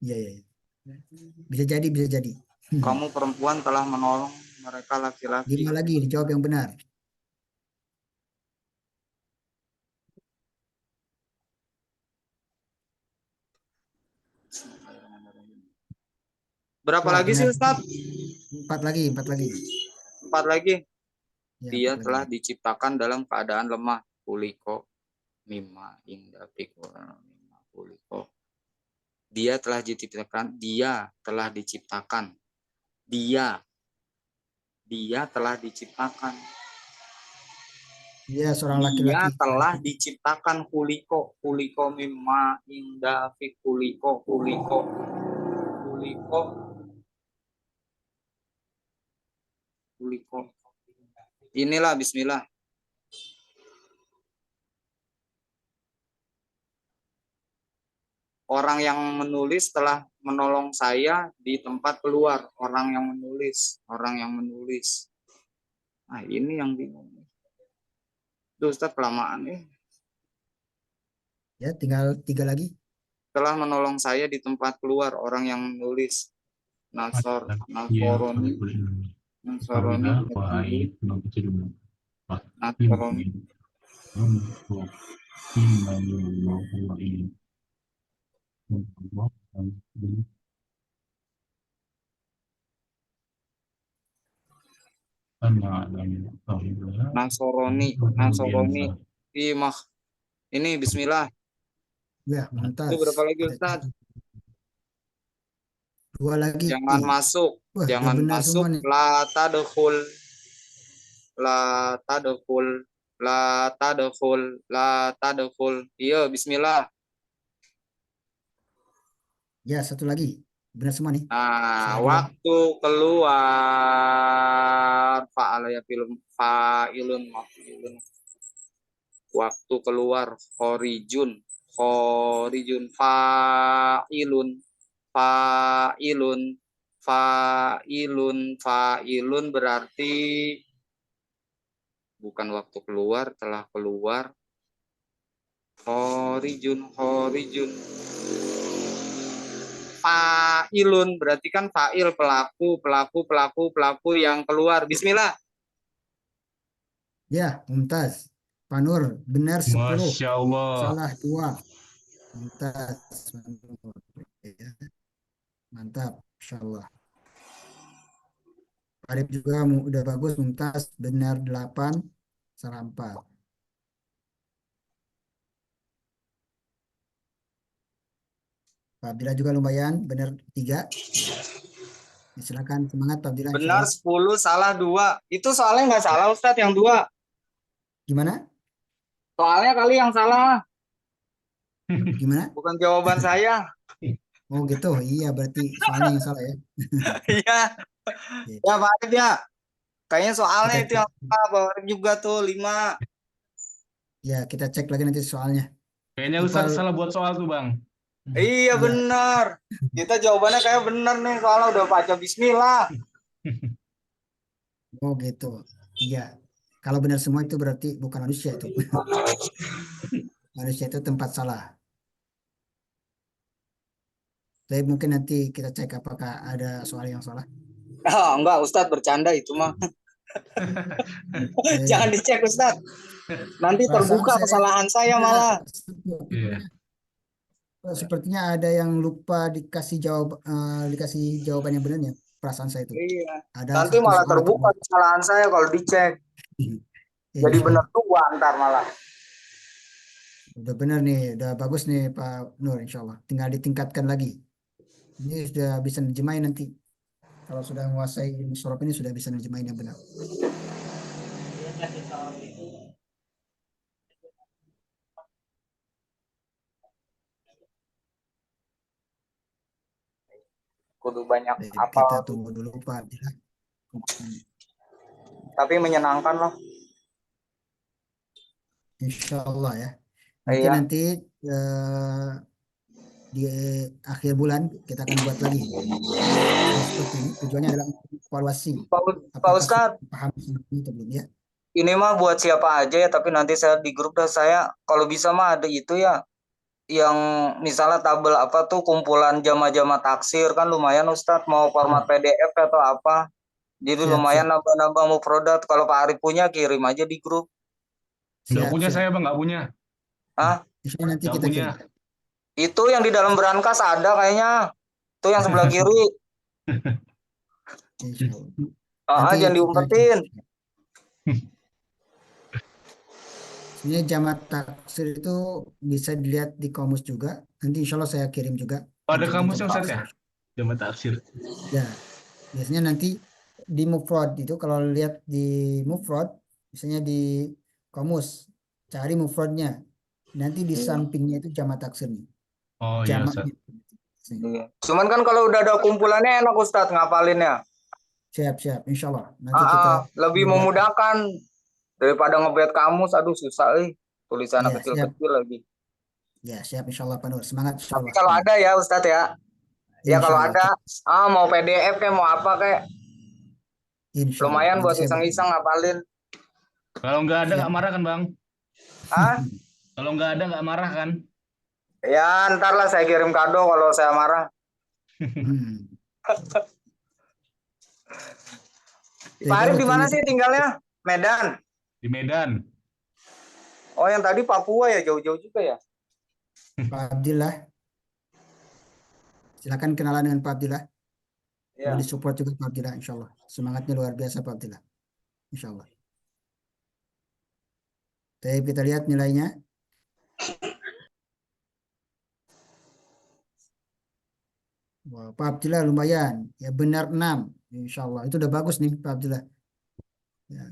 Iya, iya. Bisa jadi, bisa jadi. Kamu perempuan telah menolong mereka laki-laki. 5 lagi dijawab yang benar. Berapa Ya, lagi sih benar. Ustaz? 4 lagi, 4 lagi. 4 lagi. Ya, Dia 4 telah lagi. diciptakan dalam keadaan lemah. Kuliko mimma inda fikul mimma kuliko. Dia telah diciptakan. Dia telah diciptakan. Dia telah diciptakan. Dia seorang Dia laki-laki. telah diciptakan kuliko mimma inda kuliko inilah bismillah. Orang yang menulis telah menolong saya di tempat keluar. Orang yang menulis. Nah, ini yang bingung. Duh, Ustaz kelamaan nih. Ya, tinggal 3 lagi. Telah menolong saya di tempat keluar. Orang yang menulis. Nasoroni. Nasoroni. Ini bismillah. Ya, mantap. Itu berapa lagi Ustaz? 2 lagi. Jangan masuk. Wah, udah Jangan benar masuk. semua nih. La tadkhul. Iya, bismillah. Ya, 1 lagi. Benar semua nih. Nah, Salah 2. waktu keluar fa'ilun. Waktu keluar khorijun fa'ilun berarti bukan waktu keluar, telah keluar. Khorijun fa'ilun berarti kan fa'il, pelaku yang keluar. Bismillah. Ya, mumtaz. Pak Nur, benar 10. Masya Allah. Salah 2. Mumtaz. Ya, mantap. Insya Allah. Arif juga udah bagus, mumtaz. Benar 8. Salah 4. Pak Abdillah juga lumayan, benar 3. Silakan semangat Pak Abdillah, insya Benar Allah. 10, salah 2. Itu soalnya nggak salah Ustadz yang 2. Gimana? Soalnya kali yang salah. Gimana? Bukan jawaban saya. Oh gitu, iya berarti soalnya yang salah ya. Iya. Ya Pak Arif ya. Kayaknya soalnya Kita itu yang salah. Pak Arif juga tuh 5. Ya, kita cek lagi nanti soalnya. Kayaknya Ustaz Ipal, salah buat soal tuh Bang. Iya Iya. benar. Kita jawabannya kayak benar nih. Soalnya udah baca bismillah. Oh gitu. Iya. Kalau benar semua itu berarti bukan manusia itu. Manusia itu tempat salah. Tapi mungkin nanti kita cek apakah ada soal yang salah. Ah, enggak Ustadz bercanda itu mah. Jangan dicek Ustadz. Nanti Perasaan terbuka saya- kesalahan saya malah. Iya. Sepertinya ada yang lupa dikasih jawaban yang benar ya. Perasaan saya itu. Iya. Ada Nanti 1 malah soal terbuka kesalahan saya kalau dicek. Iya. Jadi benar 2 ntar malah. Udah benar nih, udah bagus nih Pak Nur, insya Allah. Tinggal ditingkatkan lagi. Ini sudah bisa nerjemahin nanti. Kalau sudah menguasai ilmu sorof ini sudah bisa nerjemahin yang benar. Kudu banyak Baik, apa. kita tunggu dulu Pak. Tapi menyenangkan loh. Insya Allah ya. Mungkin Iya. nanti di akhir bulan kita akan buat lagi. Seperti ini tujuannya adalah evaluasi. Pak Apakah Ustadz, sudah paham ini atau belum ya? ini mah buat siapa aja ya, tapi nanti saya di grup dah saya kalau bisa mah ada itu ya yang misalnya tabel apa tuh kumpulan jama-jama taksir kan lumayan Ustadz, mau format PDF atau apa. Jadi Siap, lumayan siap. nambah-nambah mau produk. Kalau Pak Arif punya kirim aja di grup. Nggak Siap, punya siap. saya Bang, nggak punya. Hah? Insya Allah nanti Nggak kita punya. kirim. Itu yang di dalam berangkas ada kayaknya. Itu yang sebelah kiri. Insya Allah. Ah, Nanti jangan kita diumpetin. sebenarnya jamak taksir itu bisa dilihat di kamus juga. Nanti insya Allah saya kirim juga. Oh, ada Nanti kamusnya jamak Ustaz ya? taksir. Jamak taksir. Ya, biasanya nanti di mufrad itu kalau lihat di mufrad, misalnya di kamus, cari mufradnya. Nanti di sampingnya itu jamak taksirnya. Oh iya Ustaz. Jamaknya. Iya. Cuman kan kalau udah ada kumpulannya enak Ustadz ngapalinnya. Siap, insya Allah. Nanti kita Lebih buat. memudahkan daripada ngebet kamus. Aduh susah, tulisannya Ya, siap. kecil-kecil lagi. Ya, siap insya Allah Pak Nur. Semangat insya Tapi Allah. kalau ada ya Ustadz ya. Ya Insya kalau Allah. ada, mau PDF kayak mau apa kayak Insya Allah. lumayan Nanti buat saya buat. iseng-iseng ngapalin. Kalau nggak ada Siap. nggak marah kan Bang? Ah, Kalau nggak ada nggak marah kan? ya ntar lah saya kirim kado kalau saya marah. Hmm. Pak Arif di mana ternyata sih tinggalnya? Medan. Di Medan. Oh yang tadi Papua ya, jauh-jauh juga ya. Pak Abdillah, silakan kenalan dengan Pak Abdillah. Iya. Mau disupport juga Pak Abdillah, insya Allah. Semangatnya luar biasa Pak Abdillah, insya Allah. Tapi kita lihat nilainya. Wah, Pak Abdillah lumayan, ya benar 6, insya Allah. Itu udah bagus nih Pak Abdillah. Ya,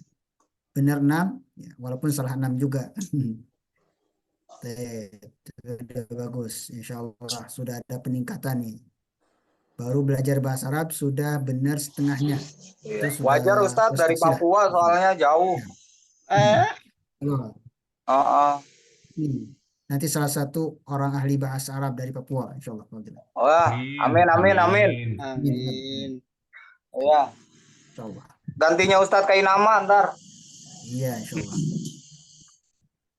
benar 6, ya, walaupun salah 6 juga. Itu udah bagus, insya Allah sudah ada peningkatan nih. Baru belajar bahasa Arab sudah benar setengahnya. Iya. Itu sudah Wajar Ustadz dari prestasi lah. Papua soalnya jauh. Halo. Nanti salah satu orang ahli bahasa Arab dari Papua, insya Allah. Wah, amin. Amin. Iya. Insya Allah. Gantinya Ustadz Kainama ntar. Iya, insya Allah.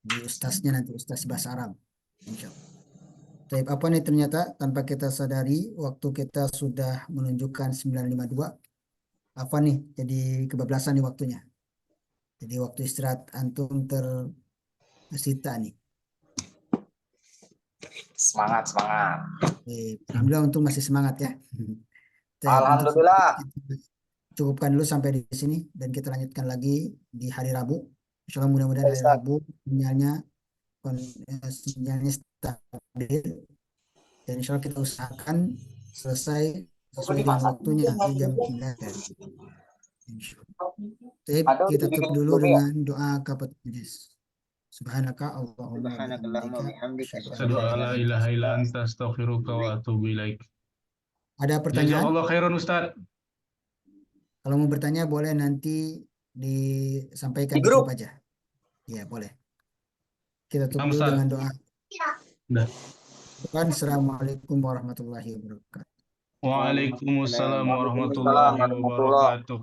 Di ustaznya nanti ustaz bahasa Arab, insya Allah. Tapi apa nih ternyata tanpa kita sadari waktu kita sudah menunjukkan 9.52. Apa nih? Jadi kebablasan nih waktunya. Jadi waktu istirahat antum tersita nih. Semangat. Alhamdulillah untung masih semangat ya. Alhamdulillah. Cukupkan dulu sampai di sini dan kita lanjutkan lagi di hari Rabu. Insya Allah mudah-mudahan hari Ustaz. Rabu sinyalnya stabil dan insya Allah kita usahakan selesai sesuai dengan waktunya di jam 9. Tapi kita tutup dulu dengan doa kafarat majlis. Subhanaka Allahumma bihamdika Asyhadu an la ilaha illa anta astaghfiruka wa atubu ilaik. Ada pertanyaan? Jazakallah khairan Ustaz. Kalau mau bertanya boleh nanti disampaikan Di di grup grup aja. Iya, boleh. Kita tutup dulu Ustaz. dengan doa. Udah. Assalamualaikum warahmatullahi wabarakatuh. Waalaikumsalam warahmatullahi wabarakatuh.